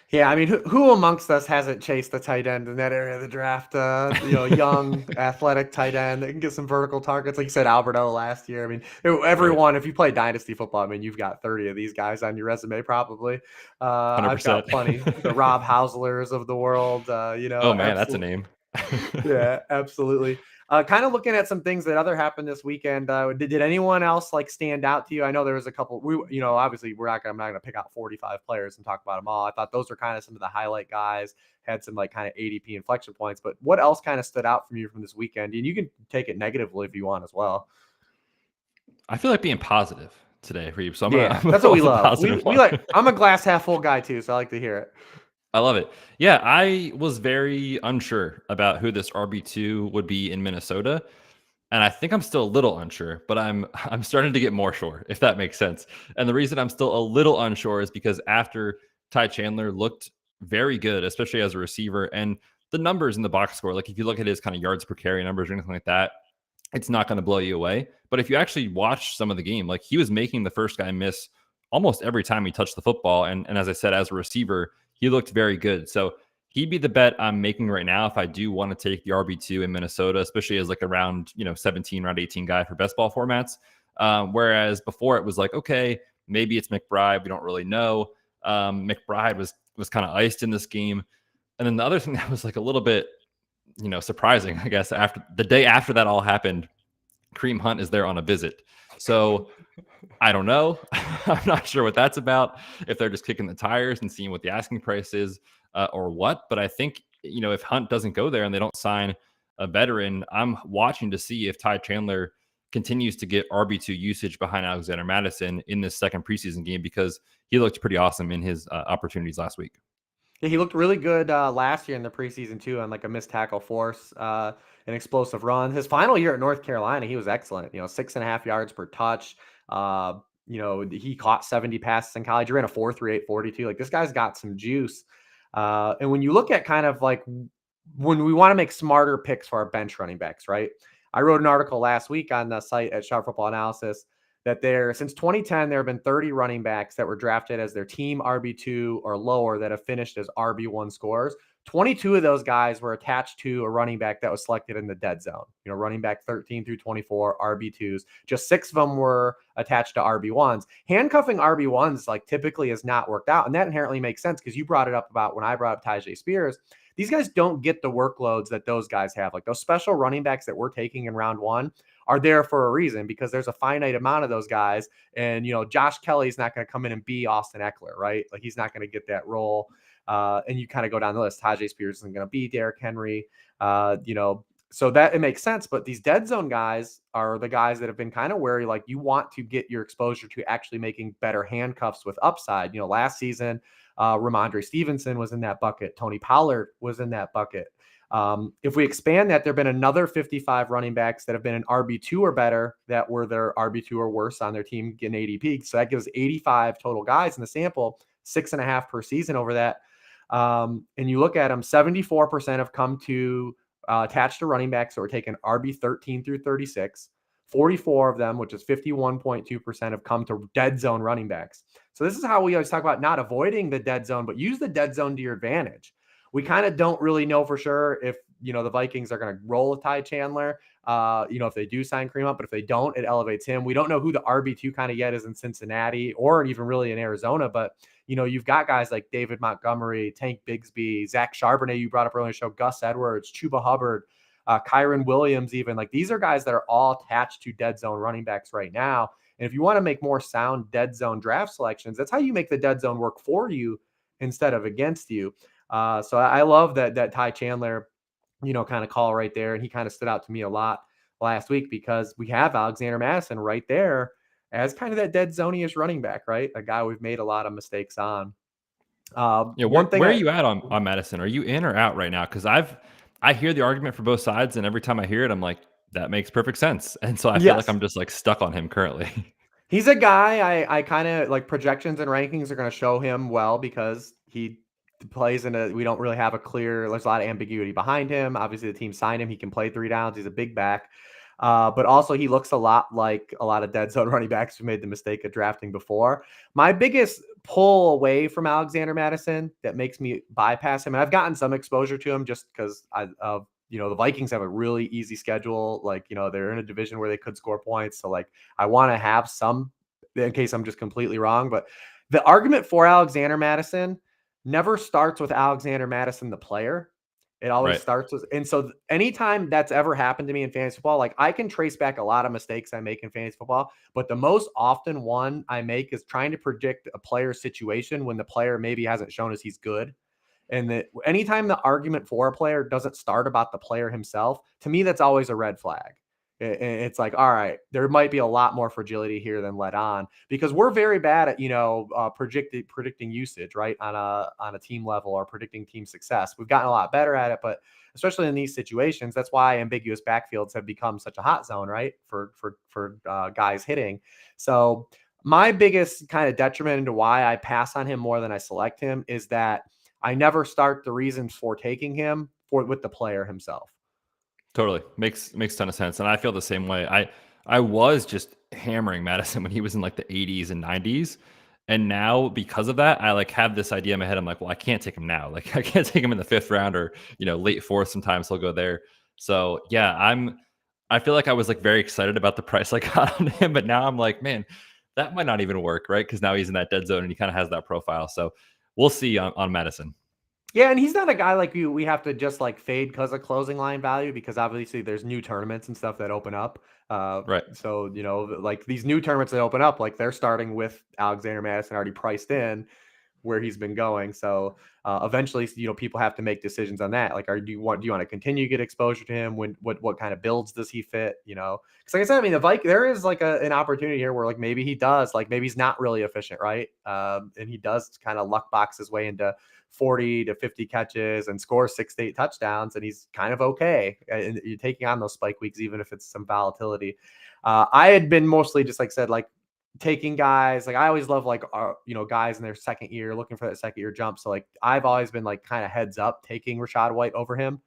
Yeah, I mean, who amongst us hasn't chased a tight end in that area of the draft? Young, athletic tight end that can get some vertical targets. Like you said, Alberto last year. I mean, everyone, If you play dynasty football, I mean, you've got 30 of these guys on your resume probably. I've got plenty. The Rob Hauslers of the world. Oh man, that's a name. Yeah, absolutely. Kind of looking at some things that happened this weekend. Did anyone else like stand out to you? I know there was a couple. Obviously I'm not gonna pick out 45 players and talk about them all. I thought those were kind of some of the highlight guys. Had some like kind of ADP inflection points. But what else kind of stood out from you from this weekend? And you can take it negatively if you want as well. I feel like being positive today, Hribar. So that's what we love. I'm a glass half full guy too, so I like to hear it. I love it. Yeah, I was very unsure about who this RB2 would be in Minnesota. And I think I'm still a little unsure, but I'm starting to get more sure, if that makes sense. And the reason I'm still a little unsure is because after Ty Chandler looked very good, especially as a receiver, and the numbers in the box score, like if you look at his kind of yards per carry numbers or anything like that, it's not going to blow you away. But if you actually watch some of the game, like he was making the first guy miss almost every time he touched the football. And as I said, as a receiver, he looked very good. So he'd be the bet I'm making right now if I do want to take the RB2 in Minnesota, especially as like a round 17, round 18 guy for best ball formats. Whereas before it was like, okay, maybe it's McBride. We don't really know. McBride was kind of iced in this game. And then the other thing that was like a little bit, surprising, I guess, after the day after that all happened, Kareem Hunt is there on a visit. So I don't know. I'm not sure what that's about, if they're just kicking the tires and seeing what the asking price is or what. But I think, if Hunt doesn't go there and they don't sign a veteran, I'm watching to see if Ty Chandler continues to get RB2 usage behind Alexander Mattison in this second preseason game, because he looked pretty awesome in his opportunities last week. Yeah, he looked really good last year in the preseason too, on like a missed tackle force, an explosive run. His final year at North Carolina, he was excellent. 6.5 yards per touch. He caught 70 passes in college. He ran a 4.38 42. Like this guy's got some juice. And when you look at kind of like when we want to make smarter picks for our bench running backs, right? I wrote an article last week on the site at Sharp Football Analysis that since 2010, there have been 30 running backs that were drafted as their team RB2 or lower that have finished as RB1 scores. 22 of those guys were attached to a running back that was selected in the dead zone. Running back 13 through 24, RB2s. Just 6 of them were attached to RB1s. Handcuffing RB1s like typically has not worked out. And that inherently makes sense because you brought it up about when I brought up Tyjae Spears. These guys don't get the workloads that those guys have. Like those special running backs that we're taking in round 1 are there for a reason, because there's a finite amount of those guys. And, Josh Kelly's not going to come in and be Austin Eckler, right? Like he's not going to get that role. And you kind of go down the list. Tyjae Spears isn't going to be Derrick Henry. So that it makes sense. But these dead zone guys are the guys that have been kind of wary. Like you want to get your exposure to actually making better handcuffs with upside. Last season, Ramondre Stevenson was in that bucket. Tony Pollard was in that bucket. If we expand that, there have been another 55 running backs that have been an RB2 or better that were their RB2 or worse on their team getting ADP. So that gives 85 total guys in the sample, 6.5 per season over that. And you look at them, 74% have come to attached to running backs that were taken RB 13 through 36. 44 of them, which is 51.2%, have come to dead zone running backs. So this is how we always talk about not avoiding the dead zone, but use the dead zone to your advantage. We kind of don't really know for sure if, the Vikings are going to roll a Ty Chandler, if they do sign Kareem Hunt, but if they don't, it elevates him. We don't know who the RB2 kind of yet is in Cincinnati or even really in Arizona, but you've got guys like David Montgomery, Tank Bigsby, Zach Charbonnet, you brought up earlier in the show, Gus Edwards, Chuba Hubbard, Kyron Williams, even. Like these are guys that are all attached to dead zone running backs right now. And if you want to make more sound dead zone draft selections, that's how you make the dead zone work for you instead of against you. So I love that Ty Chandler, kind of call right there. And he kind of stood out to me a lot last week because we have Alexander Mattison right there as kind of that dead zone-ish running back, right? A guy we've made a lot of mistakes on. Yeah, One thing where are you at on Madison? Are you in or out right now? Because I hear the argument for both sides, and every time I hear it, I'm like, that makes perfect sense. And so I feel like Yes. I'm just like stuck on him currently. He's a guy I kind of like. Projections and rankings are going to show him well because he plays we don't really have there's a lot of ambiguity behind him. Obviously the team signed him. He can play 3 downs. He's a big back. But also he looks a lot like a lot of dead zone running backs who made the mistake of drafting before. My biggest pull away from Alexander Mattison that makes me bypass him, and I've gotten some exposure to him just because the Vikings have a really easy schedule. Like, they're in a division where they could score points. So like, I want to have some in case I'm just completely wrong. But the argument for Alexander Mattison never starts with Alexander Mattison, the player. It always Right. starts with, and so anytime that's ever happened to me in fantasy football, like I can trace back a lot of mistakes I make in fantasy football, but the most often one I make is trying to predict a player's situation when the player maybe hasn't shown us he's good. And that anytime the argument for a player doesn't start about the player himself, to me, that's always a red flag. It's like, all right, there might be a lot more fragility here than let on, because we're very bad at, predicting usage, right, on a team level or predicting team success. We've gotten a lot better at it, but especially in these situations, that's why ambiguous backfields have become such a hot zone, right, for guys hitting. So my biggest kind of detriment into why I pass on him more than I select him is that I never start the reasons for taking him with the player himself. Totally. Makes a ton of sense. And I feel the same way. I was just hammering Madison when he was in like the 80s and 90s. And now because of that, I like have this idea in my head. I'm like, well, I can't take him now. Like I can't take him in the 5th round or, late 4th. Sometimes he'll go there. So yeah, I feel like I was like very excited about the price I got on him, but now I'm like, man, that might not even work, right? Because now he's in that dead zone and he kind of has that profile. So we'll see on Madison. Yeah, and he's not a guy like we have to just like fade because of closing line value, because obviously there's new tournaments and stuff that open up. Right. So, like these new tournaments that open up, like they're starting with Alexander Mattison already priced in where he's been going. So eventually, people have to make decisions on that. Like, do you want to continue to get exposure to him? What kind of builds does he fit? Because like I said, I mean, there is like an opportunity here where like maybe he does, like maybe he's not really efficient, right? And he does kind of luck box his way into 40 to 50 catches and scores 6 to 8 touchdowns, and he's kind of okay. And you're taking on those spike weeks, even if it's some volatility. I had been mostly just like said, like taking guys, like I always love like guys in their second year looking for that second year jump. So like I've always been like kind of heads up taking Rachaad White over him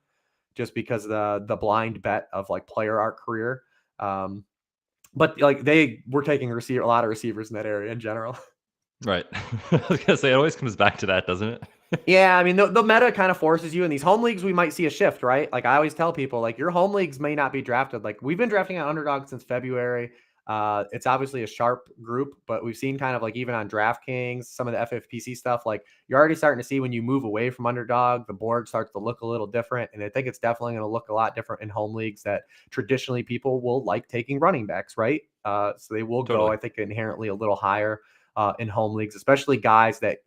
just because the blind bet of like player art career. But like they were taking a lot of receivers in that area in general. Right. I was gonna say it always comes back to that, doesn't it? Yeah, I mean the meta kind of forces you in these home leagues. We might see a shift, right? Like I always tell people, like your home leagues may not be drafted. Like we've been drafting on underdog since February. It's obviously a sharp group, but we've seen kind of like even on DraftKings, some of the FFPC stuff, like you're already starting to see when you move away from underdog, the board starts to look a little different. And I think it's definitely going to look a lot different in home leagues that traditionally people will like taking running backs, right? So they will go, Totally. I think, inherently a little higher in home leagues, especially guys that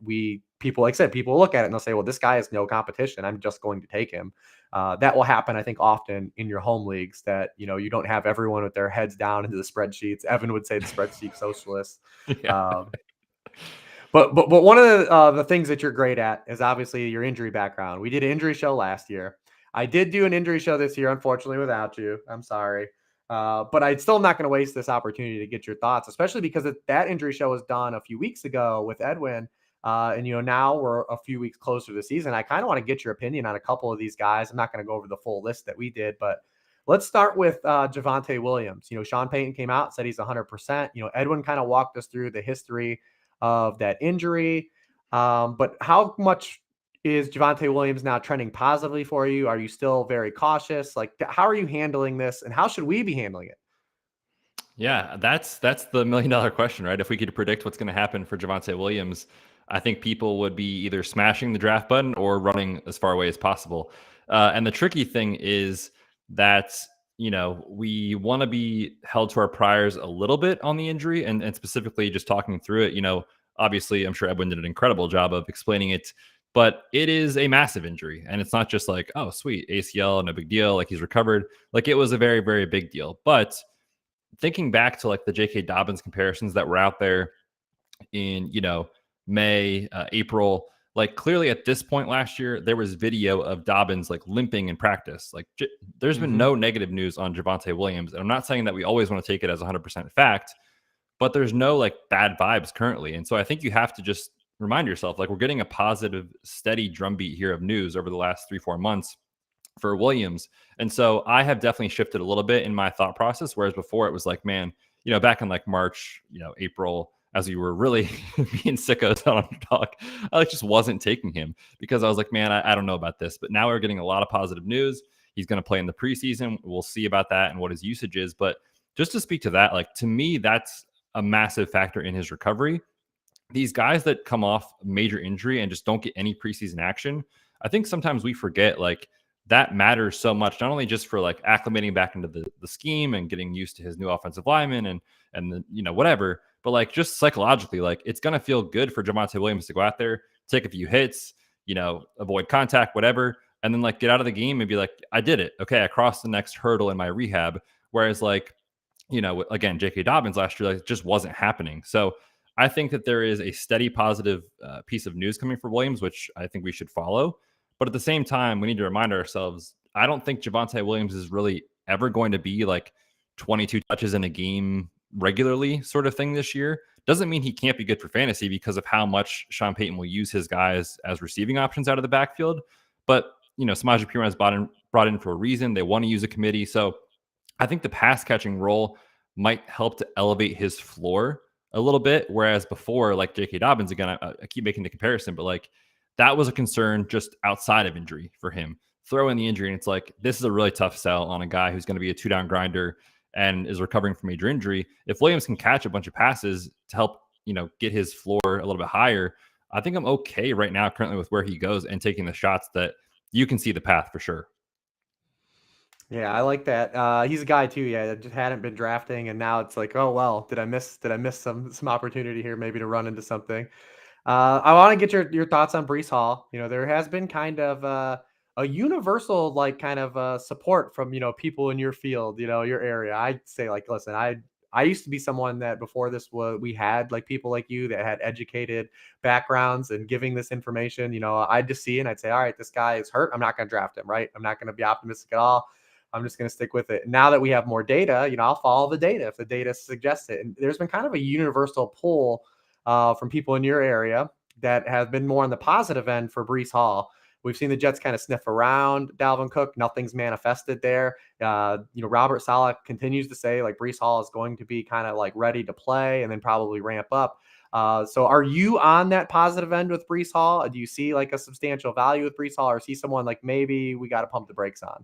people, like I said, people look at it and they'll say, well, this guy has no competition. I'm just going to take him. That will happen, I think, often in your home leagues that, you don't have everyone with their heads down into the spreadsheets. Evan would say the spreadsheet socialists. Yeah. But one of the things that you're great at is obviously your injury background. We did an injury show last year. I did do an injury show this year, unfortunately, without you. I'm sorry. But I'm still not going to waste this opportunity to get your thoughts, especially because that injury show was done a few weeks ago with Edwin. And, now we're a few weeks closer to the season. I kind of want to get your opinion on a couple of these guys. I'm not going to go over the full list that we did, but let's start with Javonte Williams. Sean Payton came out, said he's 100%. Edwin kind of walked us through the history of that injury. But how much is Javonte Williams now trending positively for you? Are you still very cautious? Like, how are you handling this, and how should we be handling it? Yeah, that's the $1 million question, right? If we could predict what's going to happen for Javonte Williams, I think people would be either smashing the draft button or running as far away as possible. And the tricky thing is that, we want to be held to our priors a little bit on the injury and specifically just talking through it. Obviously, I'm sure Edwin did an incredible job of explaining it, but it is a massive injury. And it's not just like, oh, sweet, ACL, no big deal. Like, he's recovered. Like, it was a very, very big deal. But thinking back to like the J.K. Dobbins comparisons that were out there in, May, April, like clearly at this point last year, there was video of Dobbins like limping in practice. Like, there's been no negative news on Javonte Williams. And I'm not saying that we always want to take it as 100% fact, but there's no like bad vibes currently. And so I think you have to just remind yourself, like, we're getting a positive, steady drumbeat here of news over the last 3-4 months for Williams. And so I have definitely shifted a little bit in my thought process. Whereas before it was like, man, back in like March, April, as we were really being sickos on Underdog, I just wasn't taking him because I was like, man, I don't know about this. But now we're getting a lot of positive news. He's going to play in the preseason. We'll see about that and what his usage is. But just to speak to that, like, to me, that's a massive factor in his recovery. These guys that come off major injury and just don't get any preseason action, I think sometimes we forget, like, that matters so much, not only just for like acclimating back into the scheme and getting used to his new offensive lineman and the, whatever, but like just psychologically, like, it's going to feel good for Javonte Williams to go out there, take a few hits, avoid contact, whatever, and then like get out of the game and be like, I did it. Okay, I crossed the next hurdle in my rehab. Whereas like, again, J.K. Dobbins last year, like, it just wasn't happening. So I think that there is a steady positive piece of news coming for Williams, which I think we should follow. But at the same time, we need to remind ourselves, I don't think Javonte Williams is really ever going to be like 22 touches in a game regularly sort of thing this year. Doesn't mean he can't be good for fantasy because of how much Sean Payton will use his guys as receiving options out of the backfield. But, Samaje Perine is brought in for a reason. They want to use a committee. So I think the pass catching role might help to elevate his floor a little bit. Whereas before, like J.K. Dobbins, again, I keep making the comparison, but like, that was a concern just outside of injury for him. Throw in the injury, and it's like, this is a really tough sell on a guy who's going to be a 2-down grinder and is recovering from major injury. If Williams can catch a bunch of passes to help, get his floor a little bit higher, I think I'm okay right now currently with where he goes and taking the shots that you can see the path for sure. Yeah, I like that. He's a guy too, yeah, that just hadn't been drafting, and now it's like, oh well, did I miss some opportunity here maybe to run into something? I want to get your thoughts on Breece Hall. There has been kind of a universal like kind of support from people in your field, your area. I'd say like, listen, I used to be someone that before this we had like people like you that had educated backgrounds and giving this information. I'd just see and I'd say, all right, this guy is hurt. I'm not going to draft him. Right? I'm not going to be optimistic at all. I'm just going to stick with it. Now that we have more data, I'll follow the data if the data suggests it. And there's been kind of a universal pull from people in your area that have been more on the positive end for Breece Hall. We've seen the Jets kind of sniff around Dalvin Cook. Nothing's manifested there. Robert Saleh continues to say like Breece Hall is going to be kind of like ready to play and then probably ramp up. So are you on that positive end with Breece Hall? Do you see like a substantial value with Breece Hall, or see someone like maybe we got to pump the brakes on?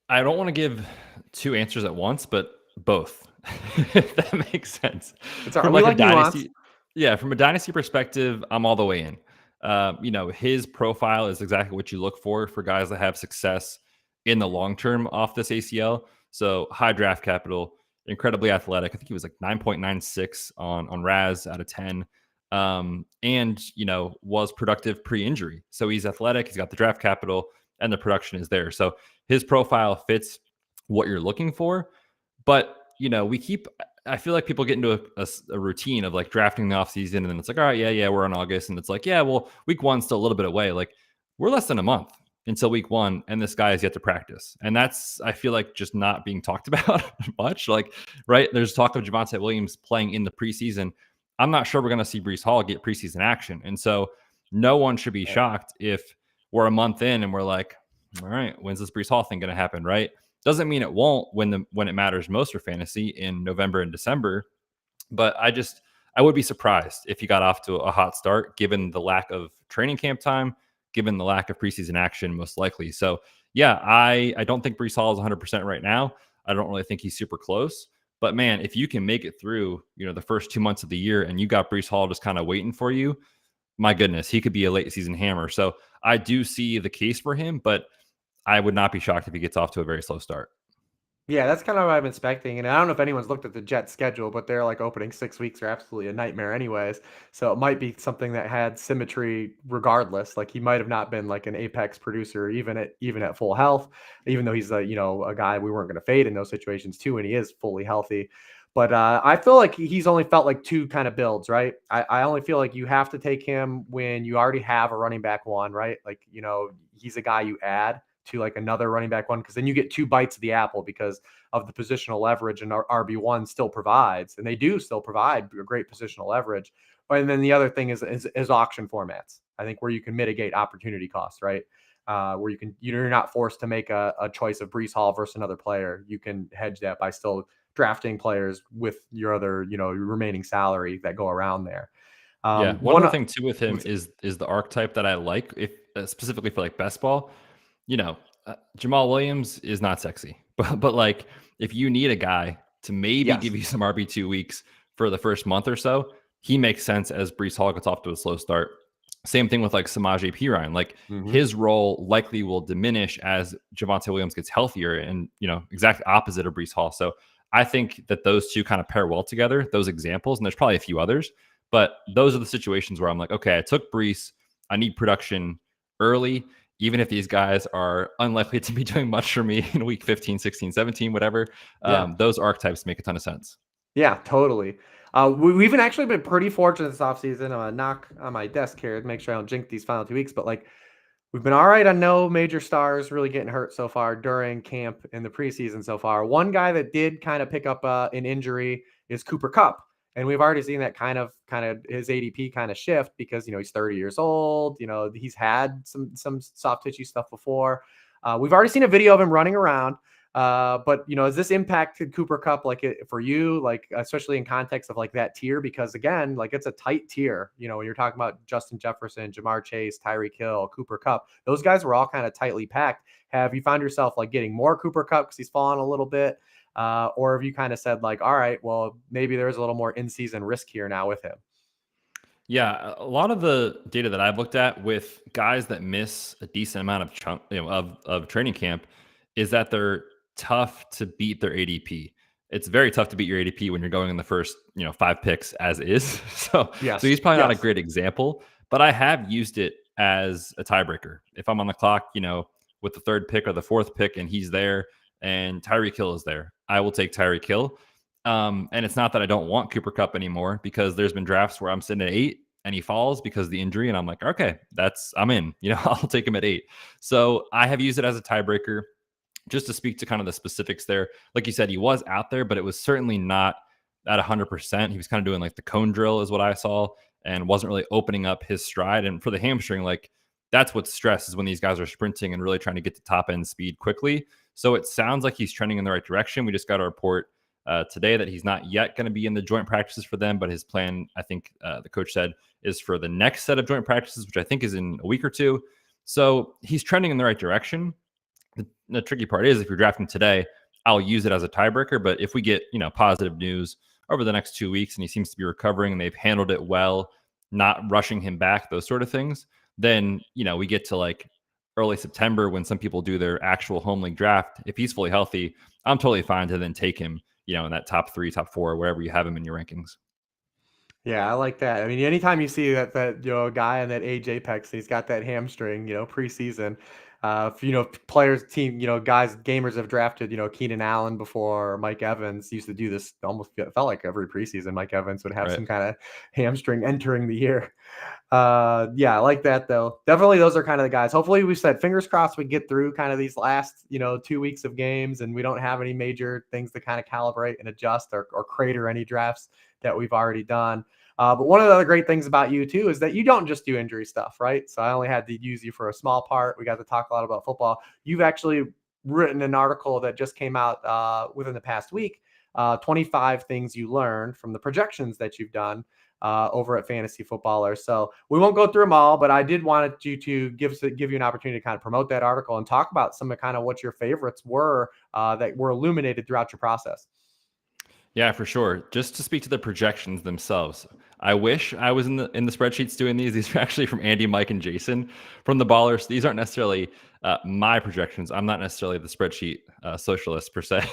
I don't want to give two answers at once, but both. If that makes sense. From like a dynasty, from a dynasty perspective, I'm all the way in. His profile is exactly what you look for guys that have success in the long term off this ACL. So high draft capital, incredibly athletic. I think he was like 9.96 on RAS out of 10. And was productive pre-injury. So he's athletic. He's got the draft capital. and the production is there. So his profile fits what you're looking for. But, I feel like people get into a routine of like drafting the offseason, and then it's like, all right, yeah, we're in August. And it's like, yeah, well, week one's still a little bit away. Like, we're less than a month until week one, and this guy has yet to practice. And that's, I feel like, just not being talked about much. Like, right, there's talk of Javonte Williams playing in the preseason. I'm not sure we're going to see Breece Hall get preseason action. And so no one should be shocked if we're a month in and we're like, all right, when's this Breece Hall thing going to happen, right? Doesn't mean it won't when it matters most for fantasy in November and December. But I would be surprised if he got off to a hot start, given the lack of training camp time, given the lack of preseason action, most likely. So yeah, I don't think Breece Hall is 100% right now. I don't really think he's super close. But man, if you can make it through, the first 2 months of the year and you got Breece Hall just kind of waiting for you, my goodness, he could be a late season hammer. So I do see the case for him, but I would not be shocked if he gets off to a very slow start. Yeah, that's kind of what I'm expecting. And I don't know if anyone's looked at the Jets schedule, but their like opening 6 weeks are absolutely a nightmare anyways. So it might be something that had symmetry regardless. Like he might have not been like an apex producer even at full health, even though he's a guy we weren't going to fade in those situations too, and he is fully healthy. But I feel like he's only felt like two kind of builds, right? I only feel like you have to take him when you already have a running back one, right? Like, he's a guy you add to like another running back one, because then you get two bites of the apple because of the positional leverage and RB1 still provides, and they do still provide a great positional leverage. And then the other thing is auction formats, I think, where you can mitigate opportunity costs, right? Where you're not forced to make a choice of Breece Hall versus another player. You can hedge that by still drafting players with your other, your remaining salary that go around there. Yeah, one other thing too with him is the archetype that I like, if specifically for like best ball. Jamal Williams is not sexy, but like if you need a guy to maybe give you some RB2 weeks for the first month or so, he makes sense as Breece Hall gets off to a slow start. Same thing with like Samaje Perine. Like his role likely will diminish as Javonte Williams gets healthier, and exact opposite of Breece Hall. So I think that those two kind of pair well together, those examples, and there's probably a few others, but those are the situations where I'm like, okay, I took Breece, I need production early, even if these guys are unlikely to be doing much for me in week 15, 16, 17, whatever. Those archetypes make a ton of sense. Yeah, totally. We've actually been pretty fortunate this offseason. I'm going to knock on my desk here to make sure I don't jinx these final 2 weeks. But like, we've been all right on no major stars really getting hurt so far during camp in the preseason so far. One guy that did kind of pick up an injury is Cooper Kupp. And we've already seen that kind of his ADP kind of shift because, he's 30 years old. He's had some soft tissue stuff before. We've already seen a video of him running around. But has this impacted Cooper Kupp for you, like especially in context of like that tier? Because again, like it's a tight tier, when you're talking about Justin Jefferson, Jamar Chase, Tyreek Hill, Cooper Kupp, those guys were all kind of tightly packed. Have you found yourself like getting more Cooper Kupp because he's fallen a little bit? Or have you kind of said like, all right, well, maybe there's a little more in-season risk here now with him? Yeah, a lot of the data that I've looked at with guys that miss a decent amount of training camp is that they're tough to beat their ADP. It's very tough to beat your ADP when you're going in the first, 5 picks as is. So he's probably not a great example, but I have used it as a tiebreaker. If I'm on the clock, with the 3rd pick or the 4th pick and he's there and Tyreek Hill is there, I will take Tyreek Hill. And it's not that I don't want Cooper Kupp anymore, because there's been drafts where I'm sitting at 8 and he falls because of the injury, and I'm like, okay, I'm in. I'll take him at 8. So I have used it as a tiebreaker. Just to speak to kind of the specifics there, like you said, he was out there, but it was certainly not at 100%. He was kind of doing like the cone drill is what I saw, and wasn't really opening up his stride. And for the hamstring, like that's what's stress, is when these guys are sprinting and really trying to get to top end speed quickly. So it sounds like he's trending in the right direction. We just got a report today that he's not yet going to be in the joint practices for them, but his plan, I think the coach said, is for the next set of joint practices, which I think is in a week or two. So he's trending in the right direction. The tricky part is if you're drafting today, I'll use it as a tiebreaker. But if we get, positive news over the next 2 weeks and he seems to be recovering and they've handled it well, not rushing him back, those sort of things, then, we get to like early September when some people do their actual home league draft. If he's fully healthy, I'm totally fine to then take him, in that top 3, top 4, wherever you have him in your rankings. Yeah, I like that. I mean, anytime you see that guy in that age apex, he's got that hamstring, preseason. Players, guys, gamers have drafted, Keenan Allen before, Mike Evans used to do this. Almost felt like every preseason, Mike Evans would have Right. some kind of hamstring entering the year. Yeah, I like that though. Definitely, those are kind of the guys. Hopefully, we said fingers crossed we get through kind of these last 2 weeks of games, and we don't have any major things to kind of calibrate and adjust or crater any drafts that we've already done. But one of the other great things about you too is that you don't just do injury stuff, right? So I only had to use you for a small part. We got to talk a lot about football. You've actually written an article that just came out within the past week. 25 things you learned from the projections that you've done over at Fantasy Footballer. So we won't go through them all, but I did want you to give you an opportunity to kind of promote that article and talk about some of kind of what your favorites were that were illuminated throughout your process. Yeah, for sure. Just to speak to the projections themselves, I wish I was in the spreadsheets doing these. These are actually from Andy, Mike, and Jason from the Ballers. These aren't necessarily my projections. I'm not necessarily the spreadsheet socialist per se,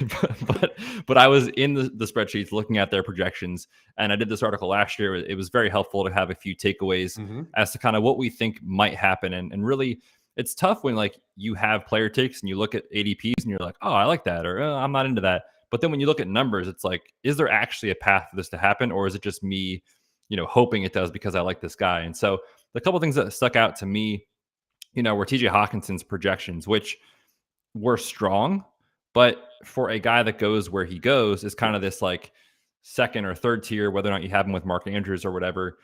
but I was in the spreadsheets looking at their projections, and I did this article last year. It was very helpful to have a few takeaways as to kind of what we think might happen, and really. It's tough when like you have player takes and you look at ADPs and you're like, oh, I like that, or I'm not into that. But then when you look at numbers, it's like, is there actually a path for this to happen? Or is it just me, hoping it does because I like this guy? And so the couple things that stuck out to me, were TJ Hawkinson's projections, which were strong, but for a guy that goes where he goes is kind of this like second or third tier, whether or not you have him with Mark Andrews or whatever.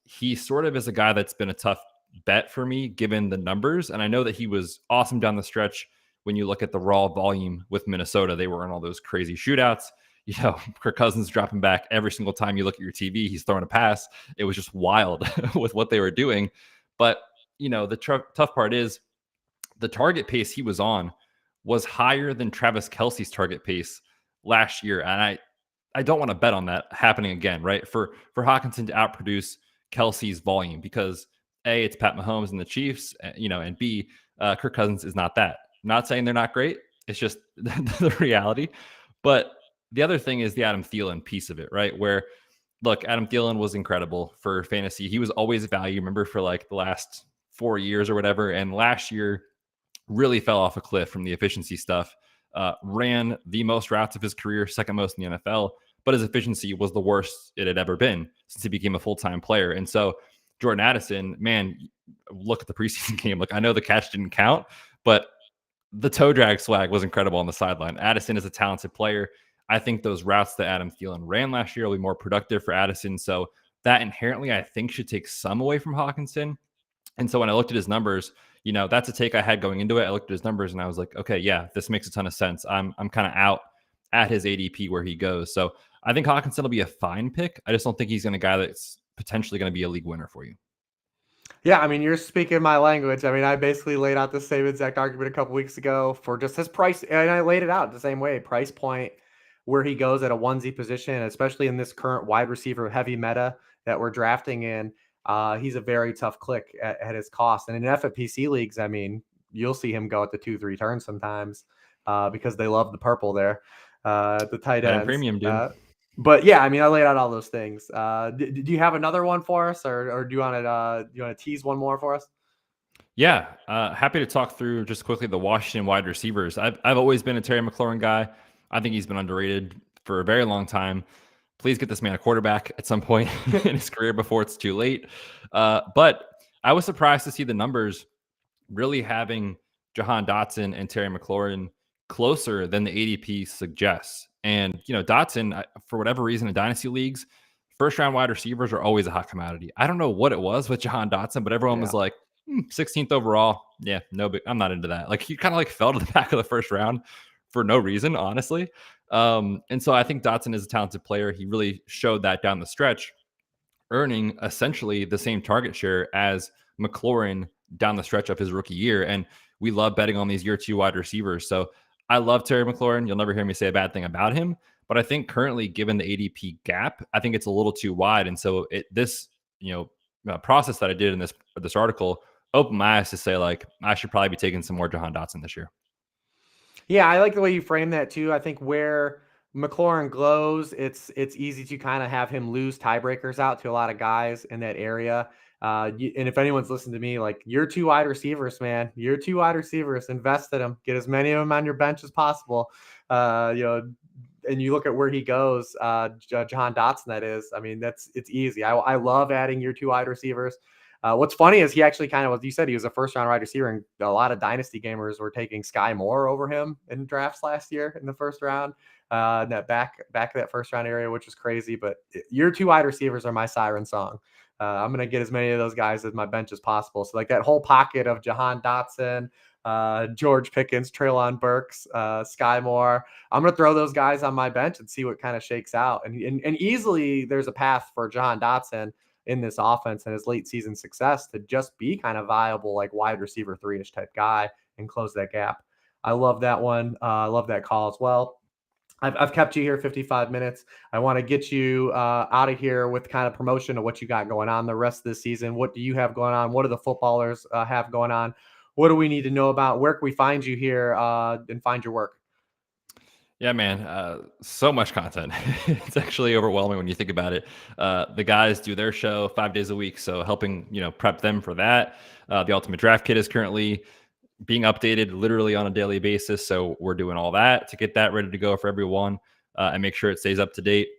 He sort of is a guy that's been a tough bet for me given the numbers. And I know that he was awesome down the stretch. When you look at the raw volume with Minnesota, they were in all those crazy shootouts. Kirk Cousins dropping back every single time you look at your TV, he's throwing a pass. It was just wild with what they were doing. But, the tough part is the target pace he was on was higher than Travis Kelce's target pace last year. And I don't want to bet on that happening again, right? For Hawkinson to outproduce Kelce's volume because A, it's Pat Mahomes and the Chiefs, and B, Kirk Cousins is not that. Not saying they're not great. It's just the reality. But the other thing is the Adam Thielen piece of it, right? Where, look, Adam Thielen was incredible for fantasy. He was always a value, remember, for like the last 4 years or whatever. And last year really fell off a cliff from the efficiency stuff. Ran the most routes of his career, second most in the NFL. But his efficiency was the worst it had ever been since he became a full-time player. And so Jordan Addison, man, look at the preseason game. Like, I know the catch didn't count, but the toe drag swag was incredible on the sideline. Addison is a talented player. I think those routes that Adam Thielen ran last year will be more productive for Addison. So that inherently, I think, should take some away from Hawkinson. And so when I looked at his numbers, that's a take I had going into it. I looked at his numbers and I was like, okay, yeah, this makes a ton of sense. I'm kind of out at his ADP where he goes. So I think Hawkinson will be a fine pick. I just don't think he's going to be a guy that's potentially going to be a league winner for you. Yeah, I mean, you're speaking my language. I mean, I basically laid out the same exact argument a couple weeks ago for just his price, and I laid it out the same way. Price point, where he goes at a onesie position, especially in this current wide receiver heavy meta that we're drafting in. He's a very tough click at his cost. And in FFPC leagues, I mean, you'll see him go at the 2-3 turns sometimes because they love the purple there, the tight ends. Premium, dude. But yeah, I mean, I laid out all those things. Do you have another one for us, or do you want to tease one more for us? Yeah, happy to talk through just quickly the Washington wide receivers. I've always been a Terry McLaurin guy. I think he's been underrated for a very long time. Please get this man a quarterback at some point in his career before it's too late. But I was surprised to see the numbers really having Jahan Dotson and Terry McLaurin closer than the ADP suggests. And, Dotson, for whatever reason, in dynasty leagues, first round wide receivers are always a hot commodity. I don't know what it was with Jahan Dotson, but everyone was like, 16th overall. Yeah, no, but I'm not into that. Like, he kind of like fell to the back of the first round for no reason, honestly. And so I think Dotson is a talented player. He really showed that down the stretch, earning essentially the same target share as McLaurin down the stretch of his rookie year. And we love betting on these year two wide receivers. So I love Terry McLaurin. You'll never hear me say a bad thing about him. But I think currently, given the ADP gap, I think it's a little too wide. And so this process that I did in this article opened my eyes to say, like, I should probably be taking some more Jahan Dotson this year. Yeah, I like the way you frame that too. I think where McLaurin glows, it's easy to kind of have him lose tiebreakers out to a lot of guys in that area. And if anyone's listened to me, like your 2 wide receivers, man, your 2 wide receivers, invest in them, get as many of them on your bench as possible. And you look at where he goes, Jahan Dotson, that is. I mean, it's easy. I love adding your 2 wide receivers. What's funny is he actually kind of, as you said, he was a first-round wide receiver, and a lot of dynasty gamers were taking Sky Moore over him in drafts last year in the first round, in that back of that first-round area, which is crazy. But your 2 wide receivers are my siren song. I'm going to get as many of those guys as my bench as possible. So like that whole pocket of Jahan Dotson, George Pickens, Treylon Burks, Sky Moore, I'm going to throw those guys on my bench and see what kind of shakes out. And easily there's a path for Jahan Dotson in this offense and his late season success to just be kind of viable, like wide receiver 3-ish type guy and close that gap. I love that one. I love that call as well. I've kept you here 55 minutes. I want to get you out of here with kind of promotion of what you got going on the rest of the season. What do you have going on? What do the footballers have going on? What do we need to know about? Where can we find you here and find your work? Yeah, man. So much content. It's actually overwhelming when you think about it. The guys do their show 5 days a week. So helping, prep them for that. The Ultimate Draft Kit is currently being updated literally on a daily basis. So we're doing all that to get that ready to go for everyone and make sure it stays up to date.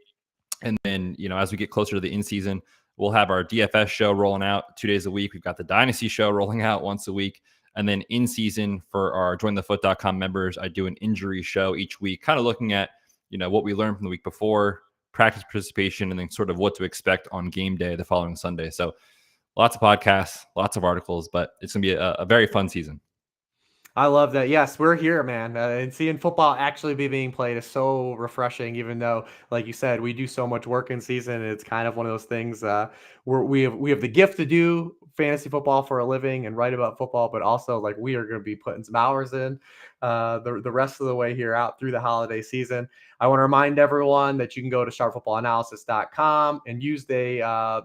And then, as we get closer to the in-season, we'll have our DFS show rolling out 2 days a week. We've got the Dynasty show rolling out once a week. And then in season for our jointhefoot.com members, I do an injury show each week, kind of looking at, what we learned from the week before, practice participation, and then sort of what to expect on game day the following Sunday. So lots of podcasts, lots of articles, but it's going to be a very fun season. I love that. Yes, we're here, man. And seeing football actually be being played is so refreshing, even though, like you said, we do so much work in season. It's kind of one of those things where we have the gift to do fantasy football for a living and write about football, but also like we are going to be putting some hours in the rest of the way here out through the holiday season. I want to remind everyone that you can go to sharpfootballanalysis.com and use the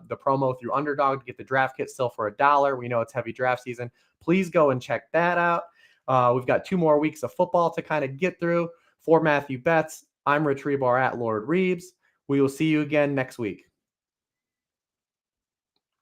promo through Underdog to get the draft kit still for $1. We know it's heavy draft season. Please go and check that out. We've got 2 more weeks of football to kind of get through. For Matthew Betz, I'm Rich Hribar at Lord Reeves. We will see you again next week.